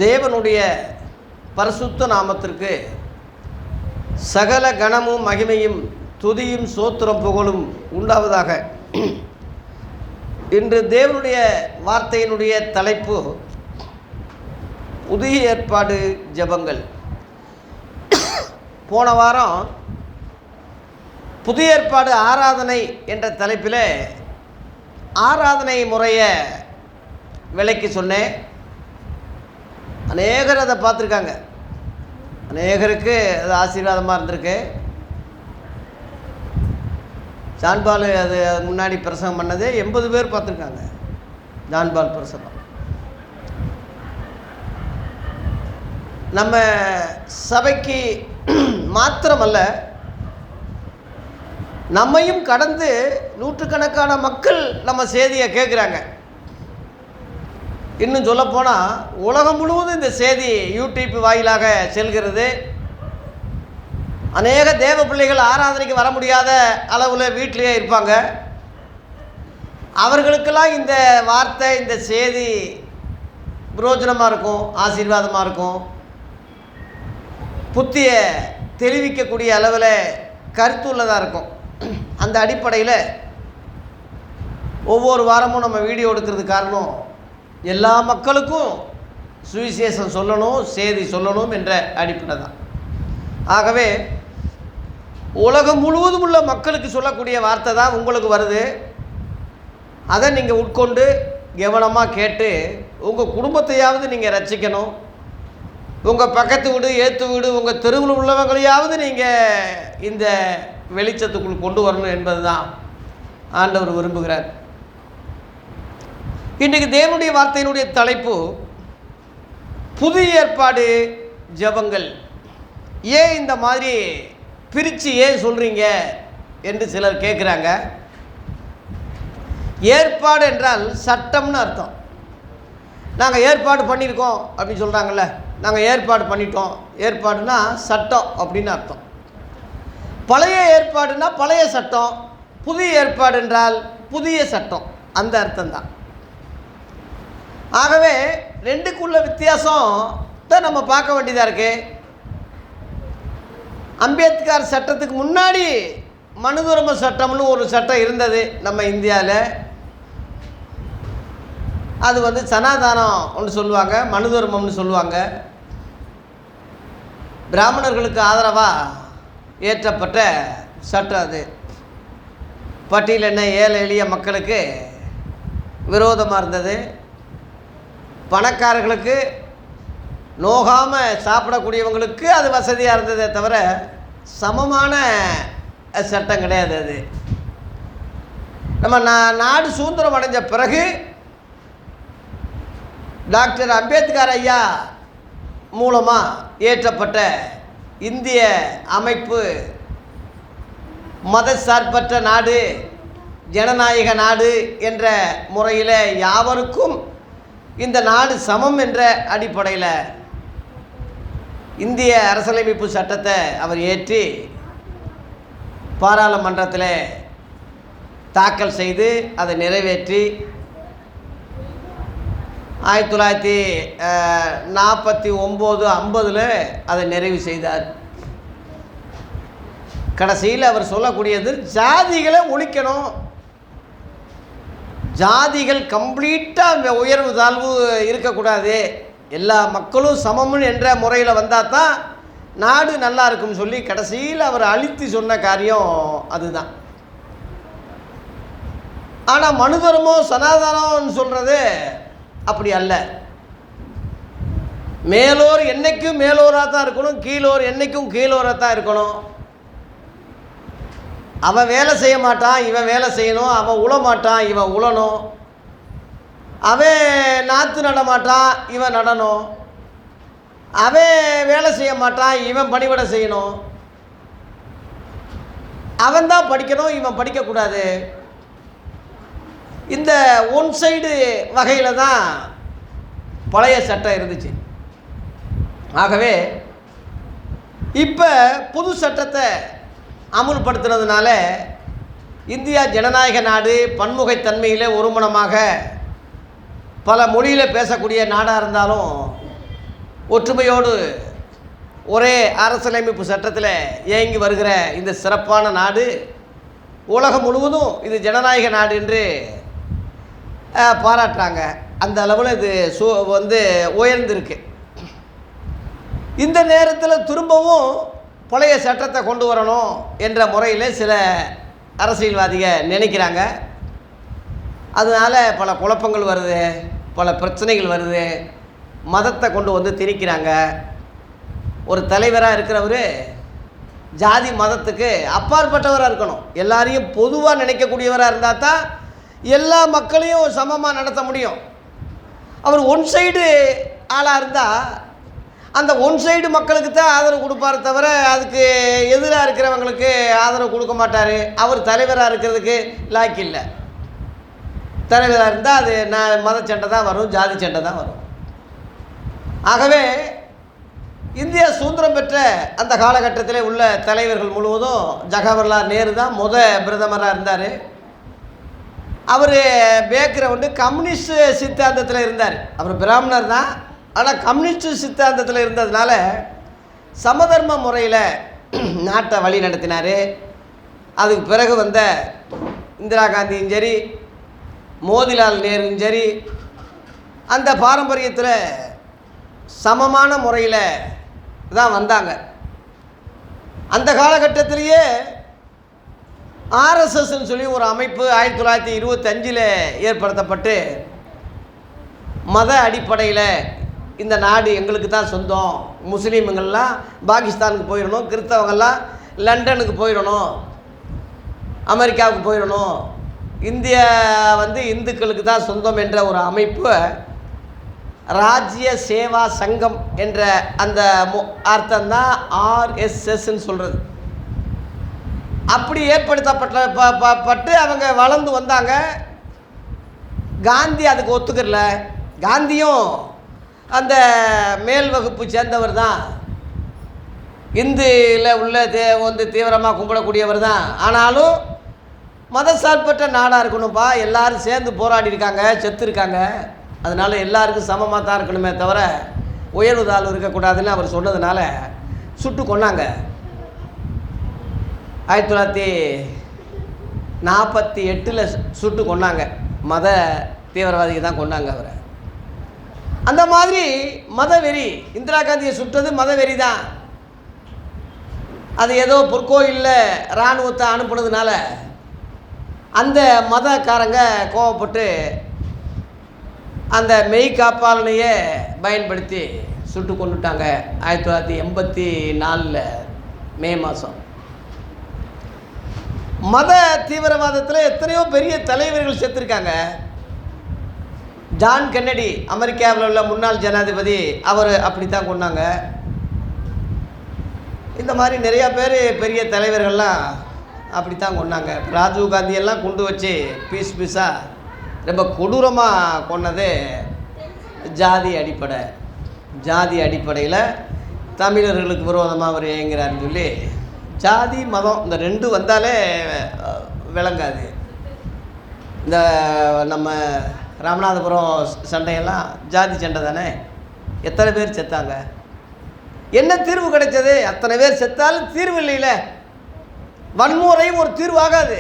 தேவனுடைய பரிசுத்த நாமத்திற்கு சகல கணமும் மகிமையும் துதியும் சோத்திரம் புகழும் உண்டாவதாக. இன்று தேவனுடைய வார்த்தையினுடைய தலைப்பு புதிய ஏற்பாடு ஜெபங்கள். போன வாரம் புதிய ஏற்பாடு ஆராதனை என்ற தலைப்பில் ஆராதனை முறையை விளக்கி சொன்னேன். அநேகர் அதை பார்த்துருக்காங்க, அநேகருக்கு அது ஆசீர்வாதமாக இருந்திருக்கு. ஜான்பால் அது முன்னாடி பிரசங்கம் பண்ணது 80 பேர் பார்த்துருக்காங்க. ஜான்பால் பிரசங்கம் நம்ம சபைக்கு மாத்திரமல்ல, நம்மையும் கடந்து நூற்றுக்கணக்கான மக்கள் நம்ம செய்தியை கேட்குறாங்க. இன்னும் சொல்லப்போனால் உலகம் முழுவதும் இந்த செய்தி யூடியூப் வாயிலாக செல்கிறது. அநேக தேவ பிள்ளைகள் ஆராதனைக்கு வர முடியாத அளவில் வீட்டிலேயே இருப்பாங்க. அவர்களுக்கெல்லாம் இந்த வார்த்தை, இந்த செய்தி பிரயோஜனமாக இருக்கும், ஆசீர்வாதமாக இருக்கும். புத்தியை தெளிவிக்கக்கூடிய அளவில் கருத்துள்ளதாக இருக்கும். அந்த அடிப்படையில் ஒவ்வொரு வாரமும் நம்ம வீடியோ எடுக்கிறது காரணம், எல்லா மக்களுக்கும் சுவிசேஷம் சொல்லணும், செய்தி சொல்லணும் என்ற அடிப்படை தான். ஆகவே உலகம் முழுவதும் உள்ள மக்களுக்கு சொல்லக்கூடிய வார்த்தை தான் உங்களுக்கு வருது. அதை நீங்கள் உட்கொண்டு கவனமாக கேட்டு உங்கள் குடும்பத்தையாவது நீங்கள் ரட்சிக்கணும். உங்கள் பக்கத்து வீடு, ஏற்று வீடு, உங்கள் தெருவில் உள்ளவங்களையாவது நீங்கள் இந்த வெளிச்சத்துக்குள் கொண்டு வரணும் என்பது தான் ஆண்டவர் விரும்புகிறார். இன்றைக்கு தேவனுடைய வார்த்தையினுடைய தலைப்பு புதிய ஏற்பாடு ஜெபங்கள். ஏன் இந்த மாதிரி பிரித்து ஏன் சொல்கிறீங்க என்று சிலர் கேட்குறாங்க. ஏற்பாடு என்றால் சட்டம்னு அர்த்தம். நாங்கள் ஏற்பாடு பண்ணியிருக்கோம் அப்படின்னு சொல்கிறாங்கல்ல, நாங்கள் ஏற்பாடு பண்ணிட்டோம். ஏற்பாடுனா சட்டம் அப்படின்னு அர்த்தம். பழைய ஏற்பாடுனா பழைய சட்டம், புதிய ஏற்பாடு என்றால் புதிய சட்டம், அந்த அர்த்தம்தான். ஆகவே ரெண்டுக்குள்ள வித்தியாசம் தான் நம்ம பார்க்க வேண்டியதாக இருக்குது. அம்பேத்கர் சட்டத்துக்கு முன்னாடி மனுதர்ம சட்டம்னு ஒரு சட்டம் இருந்தது நம்ம இந்தியாவில். அது சனாதானம் ஒன்று சொல்லுவாங்க, மனுதர்மம்னு சொல்லுவாங்க. பிராமணர்களுக்கு ஆதரவாக ஏற்றப்பட்ட சட்டம் அது. பட்டியலின ஏழை எளிய மக்களுக்கு விரோதமாக இருந்தது. பணக்காரர்களுக்கு நோகாமல் சாப்பிடக்கூடியவங்களுக்கு அது வசதியாக இருந்ததே தவிர சமமான சட்டம் கிடையாது அது. நம்ம நாடு சுதந்திரம் அடைஞ்ச பிறகு டாக்டர் அம்பேத்கர் ஐயா மூலமாக ஏற்றப்பட்ட இந்திய அமைப்பு மதசார்பற்ற நாடு, ஜனநாயக நாடு என்ற முறையில் யாவருக்கும் இந்த நாடு சமம் என்ற அடிப்படையில் இந்திய அரசியலமைப்பு சட்டத்தை அவர் ஏற்றி பாராளுமன்றத்தில் தாக்கல் செய்து அதை நிறைவேற்றி 1949-50 அதை நிறைவு செய்தார். கடைசியில் அவர் சொல்லக்கூடியது ஜாதிகளை ஒழிக்கணும், ஜாதிகள் கம்ப்ளீட்டாக உயர்வு தாழ்வு இருக்கக்கூடாது, எல்லா மக்களும் சமம் என்ற முறையில் வந்தால் தான் நாடு நல்லா இருக்கும்னு சொல்லி கடைசியில் அவர் அழித்து சொன்ன காரியம் அதுதான். ஆனால் மனுதர்மம் சனாதனம்னு சொல்கிறது அப்படி அல்ல. மேலோர் என்றைக்கும் மேலோராக தான் இருக்கணும், கீழோர் என்றைக்கும் கீழோராக தான் இருக்கணும். அவன் வேலை செய்ய மாட்டான், இவன் வேலை செய்யணும். அவன் உழ மாட்டான், இவன் உழணும். அவன் நாற்று நட மாட்டான், இவன் நடணும். அவன் வேலை செய்ய மாட்டான், இவன் பணிவிடை செய்யணும். அவன் தான் படிக்கணும், இவன் படிக்கக்கூடாது. இந்த ஒன் சைடு வகையில் தான் பழைய சட்டம் இருந்துச்சு. ஆகவே இப்போ புது சட்டத்தை அமுல்படுத்துனதுனால இந்தியா ஜனநாயக நாடு, பன்முகைத்தன்மையில் ஒருமனமாக பல மொழியில் பேசக்கூடிய நாடாக இருந்தாலும் ஒற்றுமையோடு ஒரே அரசியலமைப்பு சட்டத்தில் இயங்கி வருகிற இந்த சிறப்பான நாடு உலகம் முழுவதும் இது ஜனநாயக நாடு என்று பாராட்டுறாங்க. அந்த அளவில் இது உயர்ந்திருக்கு. இந்த நேரத்தில் திரும்பவும் பழைய சட்டத்தை கொண்டு வரணும் என்ற முறையில் சில அரசியல்வாதிகள் நினைக்கிறாங்க. அதனால் பல குழப்பங்கள் வருது, பல பிரச்சனைகள் வருது. மதத்தை கொண்டு திணிக்கிறாங்க. ஒரு தலைவராக இருக்கிறவர் ஜாதி மதத்துக்கு அப்பாற்பட்டவராக இருக்கணும். எல்லாரையும் பொதுவாக நினைக்கக்கூடியவராக இருந்தால் தான் எல்லா மக்களையும் சமமாக நடத்த முடியும். அவர் ஒன் சைடு ஆளாக இருந்தால் அந்த ஒன் சைடு மக்களுக்கு தான் ஆதரவு கொடுப்பாரு தவிர அதுக்கு எதிராக இருக்கிறவங்களுக்கு ஆதரவு கொடுக்க மாட்டார். அவர் தலைவராக இருக்கிறதுக்கு லாய்க்கு இல்லை. தலைவராக இருந்தால் அது மத சண்டை தான் வரும், ஜாதி சண்டை தான் வரும். ஆகவே இந்தியா சுதந்திரம் பெற்ற அந்த காலகட்டத்தில் உள்ள தலைவர்கள் முழுவதும் ஜவஹர்லால் நேரு தான் பிரதமராக இருந்தார். அவர் பேக்ரவுண்டு கம்யூனிஸ்ட் சித்தாந்தத்தில் இருந்தார். அவர் பிராமணர் தான், ஆனால் கம்யூனிஸ்ட் சித்தாந்தத்தில் இருந்ததுனால சமதர்ம முறையில் நாட்டை வழி நடத்தினார். அதுக்கு பிறகு வந்த இந்திரா காந்தியும் சரி, மோதிலால் நேருவும் சரி, அந்த பாரம்பரியத்தில் சமமான முறையில் தான் வந்தாங்க. அந்த காலகட்டத்திலேயே ஆர்எஸ்எஸ்ன்னு சொல்லி ஒரு அமைப்பு 1925 ஏற்படுத்தப்பட்டு மத அடிப்படையில் இந்த நாடு எங்களுக்கு தான் சொந்தம், முஸ்லீம்கள்லாம் பாகிஸ்தானுக்கு போயிடணும், கிறிஸ்தவங்கள்லாம் லண்டனுக்கு போயிடணும், அமெரிக்காவுக்கு போயிடணும், இந்தியா இந்துக்களுக்கு தான் சொந்தம் என்ற ஒரு அமைப்பு ராஜ்ய சேவா சங்கம் என்ற அந்த அர்த்தம்தான் ஆர்எஸ்எஸ்ன்னு சொல்கிறது. அப்படி ஏற்படுத்தப்பட்டு அவங்க வளர்ந்து வந்தாங்க. காந்தி அதுக்கு ஒத்துக்கல. காந்தியும் அந்த மேல் வகுப்பு சேர்ந்தவர் தான், இந்துல உள்ள தீவிரமாக கும்பிடக்கூடியவர் தான். ஆனாலும் மதசார்பற்ற நாடாக இருக்கணும்ப்பா, எல்லோரும் சேர்ந்து போராடி இருக்காங்க, செத்து இருக்காங்க, அதனால் எல்லாருக்கும் சமமாக தான் இருக்கணுமே தவிர உயர்வு தாழ்வு இருக்கக்கூடாதுன்னு அவர் சொன்னதுனால சுட்டு கொன்னாங்க. 1948 சுட்டு கொன்னாங்க. மத தீவிரவாதிக்கு தான் கொன்னாங்க அவரை. அந்த மாதிரி மதவெறி, இந்திரா காந்தியை சுட்டது மதவெறி தான். அது ஏதோ பொற்கோயிலில் இராணுவத்தை அனுப்புனதுனால அந்த மதக்காரங்க கோவப்பட்டு அந்த மெய்காப்பாளனையே பயன்படுத்தி சுட்டு கொண்டுட்டாங்க 1984 மே மாதம். மத தீவிரவாதத்தில் எத்தனையோ பெரிய தலைவர்கள் செத்துருக்காங்க. ஜான் கென்னடி அமெரிக்காவில் உள்ள முன்னாள் ஜனாதிபதி, அவர் அப்படி தான் கொண்டாங்க. இந்த மாதிரி நிறையா பேர் பெரிய தலைவர்கள்லாம் அப்படி தான் கொண்டாங்க. ராஜீவ் காந்தியெல்லாம் கொண்டு வச்சு பீஸாக ரொம்ப கொடூரமாக கொண்டது ஜாதி அடிப்படையில் தமிழர்களுக்கு விரோதமாக அவர் இயங்குறாருன்னு சொல்லி, ஜாதி மதம் இந்த ரெண்டு வந்தாலே விளங்காது. இந்த நம்ம ராமநாதபுரம் சண்டையெல்லாம் ஜாதி சண்டை தானே, எத்தனை பேர் செத்தாங்க, என்ன தீர்வு கிடைச்சது? அத்தனை பேர் செத்தாலும் தீர்வு இல்லையில. வன்முறையும் ஒரு தீர்வு ஆகாது.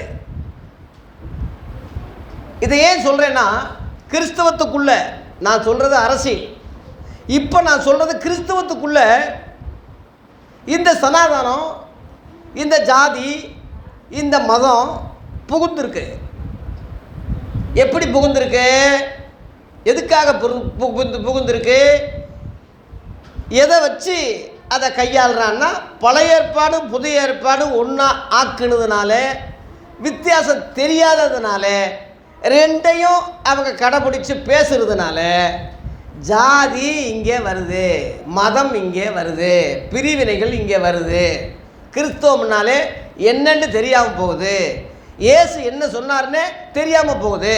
இதை ஏன் சொல்கிறேன்னா, கிறிஸ்தவத்துக்குள்ள நான் சொல்கிறது அரசியல், இப்போ நான் சொல்கிறது கிறிஸ்தவத்துக்குள்ள இந்த சனாதனம், இந்த ஜாதி, இந்த மதம் புகுந்திருக்கு. எப்படி புகுந்திருக்கு? எதுக்காக புகுந்திருக்கு? எதை வச்சு அதை கையாளுறான்னா, பழைய ஏற்பாடு புதிய ஏற்பாடு ஒன்றா ஆக்குனதுனால, வித்தியாசம் தெரியாததுனால, ரெண்டையும் அவங்க கடைப்பிடிச்சு பேசுறதுனால ஜாதி இங்கே வருது, மதம் இங்கே வருது, பிரிவினைகள் இங்கே வருது. கிறிஸ்தவம்னாலே என்னன்னு தெரியாமல் போகுது, இயேசு என்ன சொன்னார்னே தெரியாமல் போகுது,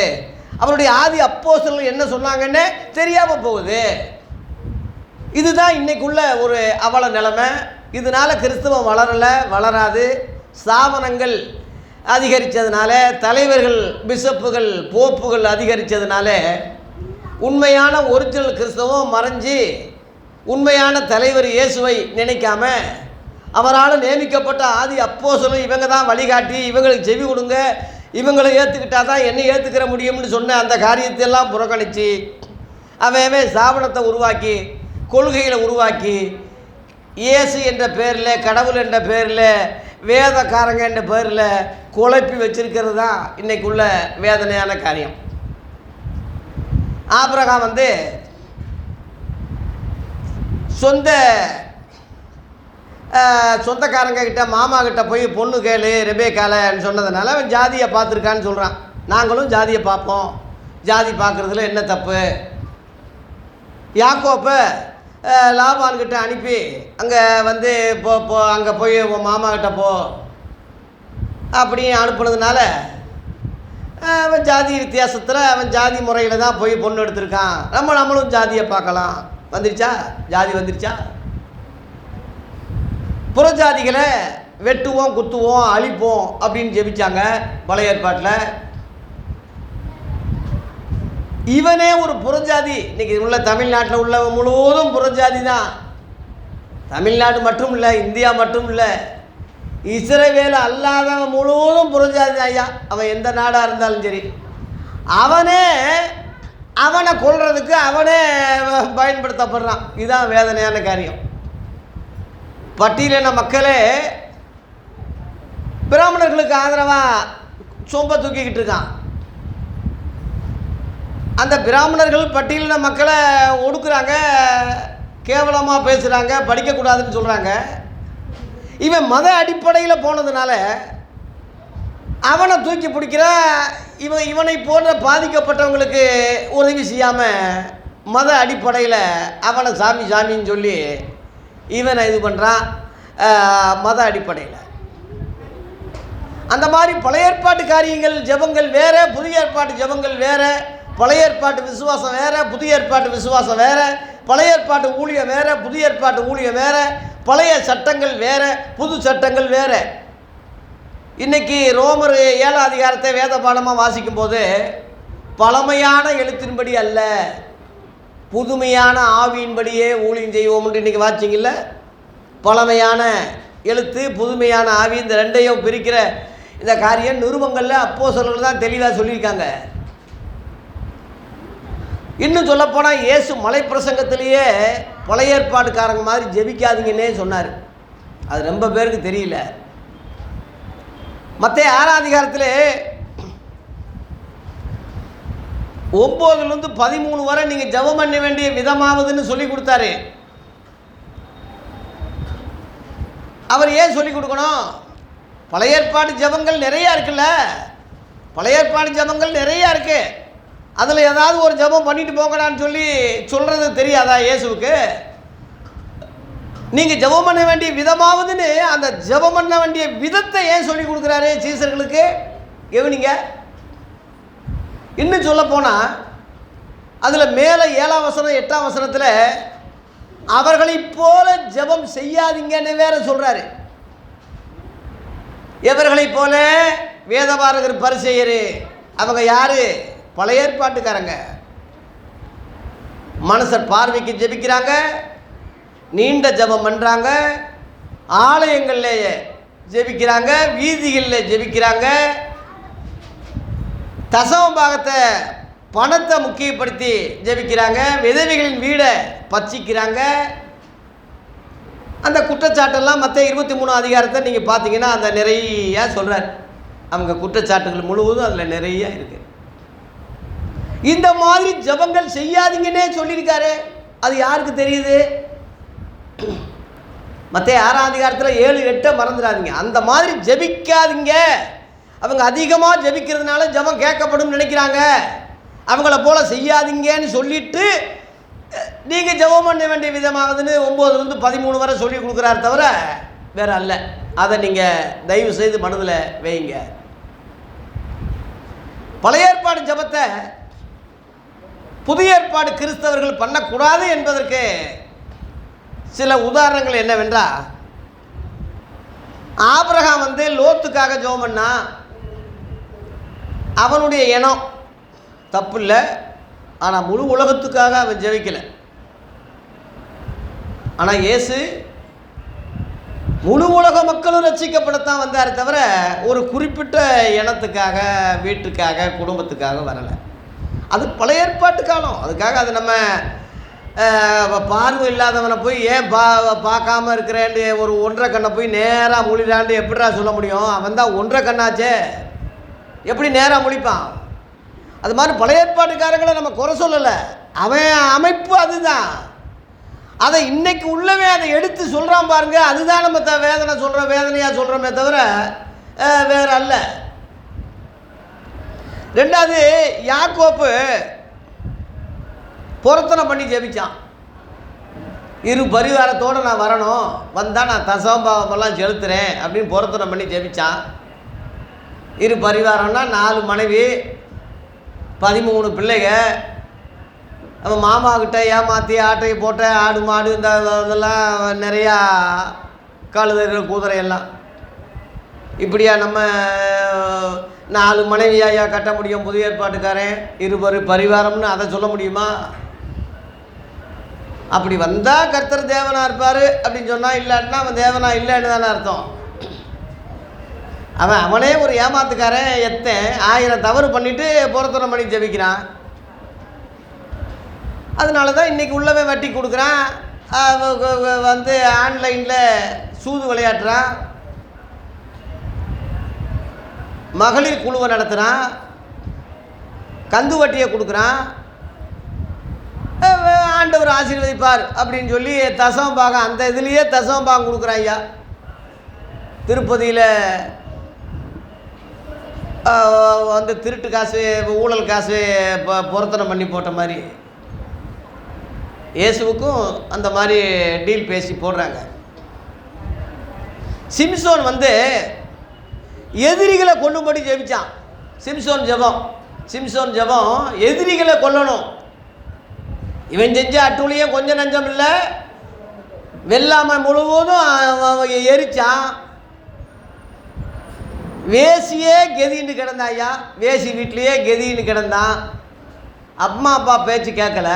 அவருடைய ஆதி அப்போஸ்தலர்கள் என்ன சொன்னாங்கன்னு தெரியாமல் போகுது. இதுதான் இன்றைக்குள்ள ஒரு அவல நிலைமை. இதனால் கிறிஸ்தவம் வளராது. ஸ்தாபனங்கள் அதிகரித்ததுனால, தலைவர்கள், பிஷப்புகள், போப்புகள் அதிகரித்ததுனால உண்மையான ஒரிஜினல் கிறிஸ்தவம் மறைஞ்சி உண்மையான தலைவர் இயேசுவை நினைக்காம அவரால் நியமிக்கப்பட்ட ஆதி அப்போஸ்தலர் இவங்க தான் வழிகாட்டி, இவங்களுக்கு செவி கொடுங்க, இவங்களை ஏற்றுக்கிட்டா தான் என்னை ஏற்றுக்கிற முடியும்னு சொன்ன அந்த காரியத்தையெல்லாம் புறக்கணித்து அவன் ஸ்தாபனத்தை உருவாக்கி கொள்கைகளை உருவாக்கி இயேசு என்ற பேரில், கடவுள் என்ற பேரில், வேதக்காரங்க என்ற பேரில் குழப்பி வச்சிருக்கிறது தான் இன்றைக்குள்ள வேதனையான காரியம். ஆபிரகாம் சொந்தக்காரங்க கிட்ட, மாமா கிட்ட போய் பொண்ணு கேளு ரெபேக்காலன்னு சொன்னதுனால அவன் ஜாதியை பார்த்துருக்கான்னு சொல்கிறான். நாங்களும் ஜாதியை பார்ப்போம், ஜாதி பார்க்குறதுல என்ன தப்பு? யாக்கோப்பை லாபான்கிட்ட அனுப்பி அங்கே போ அங்கே போய் உன் மாமா கிட்ட போ அப்படி அனுப்புனதுனால அவன் ஜாதி வித்தியாசத்தில் அவன் ஜாதி முறையில் தான் போய் பொண்ணு எடுத்திருக்கான். நம்மளும் ஜாதியை பார்க்கலாம். வந்துருச்சா? ஜாதி வந்துருச்சா? புறஜாதிகளை வெட்டுவோம், குத்துவோம், அழிப்போம் அப்படின்னு ஜெபிச்சாங்க பழைய ஏற்பாட்டில். இவனே ஒரு புறஜாதி. இன்றைக்கி உள்ள தமிழ்நாட்டில் உள்ள முழுவதும் புறஜாதி தான். தமிழ்நாடு மட்டும் இல்லை, இந்தியா மட்டும் இல்லை, இஸ்ரவேல் அல்லாதவன் முழுவதும் புறஜாதி ஐயா. அவன் எந்த நாடாக இருந்தாலும் சரி, அவனை கொல்றதுக்கு அவனே பயன்படுத்தப்படுறான். இதுதான் வேதனையான காரியம். பட்டியலின மக்களே பிராமணர்களுக்கு ஆதரவாக சொம்ப தூக்கிக்கிட்டு இருக்கான். அந்த பிராமணர்கள் பட்டியலின மக்களை ஒடுக்குறாங்க, கேவலமாக பேசுகிறாங்க, படிக்கக்கூடாதுன்னு சொல்கிறாங்க. இவன் மத அடிப்படையில் போனதுனால அவனை தூக்கி பிடிக்கிற இவனை போன்ற பாதிக்கப்பட்டவங்களுக்கு உதவி செய்யாமல் மத அடிப்படையில் அவனை சாமின்னு சொல்லி இவனை இது பண்ணுறான். மத அடிப்படையில் அந்த மாதிரி பழைய ஏற்பாட்டு காரியங்கள் ஜெபங்கள் வேறு, புதிய ஏற்பாட்டு ஜெபங்கள் வேறு. பழைய ஏற்பாட்டு விசுவாசம் வேறு, புதிய ஏற்பாட்டு விசுவாசம் வேறு. பழைய ஏற்பாட்டு ஊழியம் வேறு, புதிய ஏற்பாட்டு ஊழியம் வேறு. பழைய சட்டங்கள் வேறு, புது சட்டங்கள் வேறு. இன்றைக்கி ரோமர் 7 அதிகாரத்தை வேத பாடமாக வாசிக்கும்போது பழமையான எழுத்தின்படி அல்ல, புதுமையான ஆவியின்படியே ஊழியம் செய்வோம்னு இன்றைக்கி வாசிச்சிங்கல்ல. பழமையான எழுத்து, புதுமையான ஆவி, இந்த ரெண்டையும் பிரிக்கிற இந்த காரியம் நிருபங்களில் அப்போஸ்தலர்கள் தான் தெளிவாக சொல்லியிருக்காங்க. இன்னும் சொல்லப்போனால் இயேசு மலை பிரசங்கத்திலேயே பழைய ஏற்பாடுக்காரங்க மாதிரி ஜெபிக்காதீங்கன்னே சொன்னார். அது ரொம்ப பேருக்கு தெரியல. மத்தேயு 6 அதிகாரத்தில் 9 to 13 வரை நீங்கள் ஜெபம் பண்ண வேண்டிய விதமாவதுன்னு சொல்லி கொடுத்தாரு. அவர் ஏன் சொல்லி கொடுக்கணும்? பழைய ஏற்பாடு ஜெபங்கள் நிறையா இருக்குல்ல, பழைய ஏற்பாடு ஜெபங்கள் நிறையா இருக்குது. அதில் ஏதாவது ஒரு ஜெபம் பண்ணிட்டு போங்கடான்னு சொல்கிறது தெரியாதா இயேசுவுக்கு? நீங்கள் ஜெபம் பண்ண வேண்டிய விதமாவதுன்னு அந்த ஜெபம் பண்ண வேண்டிய விதத்தை ஏன் சொல்லி கொடுக்குறாரு சீசர்களுக்கு? கவனிங்க. இன்னும் சொல்ல போனால் அதில் மேலே 7ஆம் வசனம் 8ஆம் வசனத்தில் அவர்களைப் போல ஜெபம் செய்யாதீங்கன்னு வேற சொல்கிறாரு. எவர்களைப் போல? வேதபாரகர், பரிசேயர். அவங்க யார்? பழைய ஏற்பாட்டுக்காரங்க. மனுஷர் பார்வைக்கு ஜெபிக்கிறாங்க, நீண்ட ஜெபம் பண்ணுறாங்க, ஆலயங்களில் ஜெபிக்கிறாங்க, வீதிகளில் ஜெபிக்கிறாங்க, தசம பாகத்தை பணத்தை முக்கியப்படுத்தி ஜெபிக்கிறாங்க, விதவைகளின் வீடை பச்சிக்கிறாங்க. அந்த குற்றச்சாட்டெல்லாம் மத்தேயு 23 அதிகாரத்தை நீங்கள் பார்த்தீங்கன்னா அந்த நிறையா சொல்கிறார். அவங்க குற்றச்சாட்டுகள் முழுவதும் அதில் நிறையா இருக்குது. இந்த மாதிரி ஜெபங்கள் செய்யாதீங்கன்னே சொல்லியிருக்காரு. அது யாருக்கு தெரியுது? மத்தேயு 6ஆம் அதிகாரத்தில் 7, 8 மறந்துடாதீங்க. அந்த மாதிரி ஜெபிக்காதீங்க. அவங்க அதிகமாக ஜெபிக்கிறதுனால ஜெபம் கேட்கப்படும் நினைக்கிறாங்க. அவங்கள போல் செய்யாதீங்கன்னு சொல்லிட்டு நீங்கள் ஜெபம் பண்ண வேண்டிய விதமாகுதுன்னு 9 to 13 வரை சொல்லி கொடுக்குறாரு தவிர வேற அல்ல. அதை நீங்கள் தயவு செய்து மனதில் வைங்க. பழைய ஏற்பாடு ஜெபத்தை புதிய ஏற்பாடு கிறிஸ்தவர்கள் பண்ணக்கூடாது என்பதற்கு சில உதாரணங்கள் என்னவென்றால், ஆபிரகாம் லோத்துக்காக ஜெபம் பண்ணா. அவனுடைய இனம் தப்பு இல்லை, ஆனால் முழு உலகத்துக்காக அவன் ஜெபிக்கலை. ஆனால் இயேசு முழு உலக மக்களும் ரட்சிக்கப்படத்தான் வந்தார் தவிர ஒரு குறிப்பிட்ட இனத்துக்காக, வீட்டுக்காக, குடும்பத்துக்காக வரலை. அது பழைய ஏற்பாட்டு காலம். அதுக்காக அது நம்ம பார்வை இல்லாதவனை போய் ஏன் பார்க்காம இருக்கிறேன்னு ஒரு ஒன்றரை கண்ணை போய் நேராக முழிடான்னு எப்படிடா சொல்ல முடியும்? அவன் தான் ஒன்றரை கண்ணாச்சே, எப்படி நேராக முழிப்பான்? அது மாதிரி பழைய ஏற்பாட்டுக்காரங்களை நம்ம குறை சொல்லலை. அவன் அமைப்பு அதுதான். அதை இன்னைக்கு உள்ளவே அதை எடுத்து சொல்கிறான் பாருங்க, அதுதான் நம்ம வேதனை சொல்கிறோம், வேதனையாக சொல்கிறோமே தவிர வேறு அல்ல. ரெண்டாவது, யாக்கோப்பு பொருத்தனை பண்ணி ஜெபிச்சான். இரு பரிவாரத்தோடு நான் வரணும், வந்தால் நான் தசமபாவமெல்லாம் செலுத்துகிறேன் அப்படின்னு பொருத்தனை பண்ணி ஜெபிச்சான். இரு பரிவாரம்னா 4 மனைவி, 13 பிள்ளைங்க. அவன் மாமாக்கிட்ட ஏமாற்றி ஆட்டையை போட்ட ஆடு மாடு இந்த இதெல்லாம் நிறையா கழுதைகள் குதிரையெல்லாம். இப்படியா நம்ம 4 மனைவியா கட்ட முடியும்? புதிய ஏற்பாட்டுக்காரன் இருபரு பரிவாரம்னு அதை சொல்ல முடியுமா? அப்படி வந்தால் கர்த்தர் தேவனாக இருப்பார் அப்படின்னு சொன்னால், இல்லாட்டினா அவன் தேவனா இல்லைன்னு தானே அர்த்தம். அவனே ஒரு ஏமாத்துக்காரன், 1000 தவறு பண்ணிவிட்டு பொருத்தனை பண்ணி ஜெபிக்கிறான். அதனால தான் இன்றைக்கி உள்ளவே வட்டி கொடுக்குறான், வந்து ஆன்லைனில் சூது விளையாடுறான், மகளிர் குழுவை நடத்துகிறான், கந்து வட்டியை கொடுக்குறான். ஆண்டவர் ஆசீர்வதிப்பார் அப்படின்னு சொல்லி தசமபாகம், அந்த இதுலேயே தசமபாகம் கொடுக்குறான். ஐயா திருப்பதியில் வந்து திருட்டு காசு, ஊழல் காசு பொருத்தனை பண்ணி போட்ட மாதிரி இயேசுவுக்கும் அந்த மாதிரி டீல் பேசி போடுறாங்க. சிம்சோன் வந்து எதிரிகளை கொல்லும்படி ஜெபிச்சான். சிம்சோன் ஜெபம் எதிரிகளை கொல்லணும். இவன் செஞ்ச அட்டூழியம் கொஞ்சம் நஞ்சம் இல்லை, வெள்ளாமை முழுவதும் எரிச்சான். வேசியே கெதின்னு கிடந்தான். ஐயா வேசி வீட்லேயே கெதின்னு கிடந்தான். அம்மா அப்பா பேச்சு கேட்கல,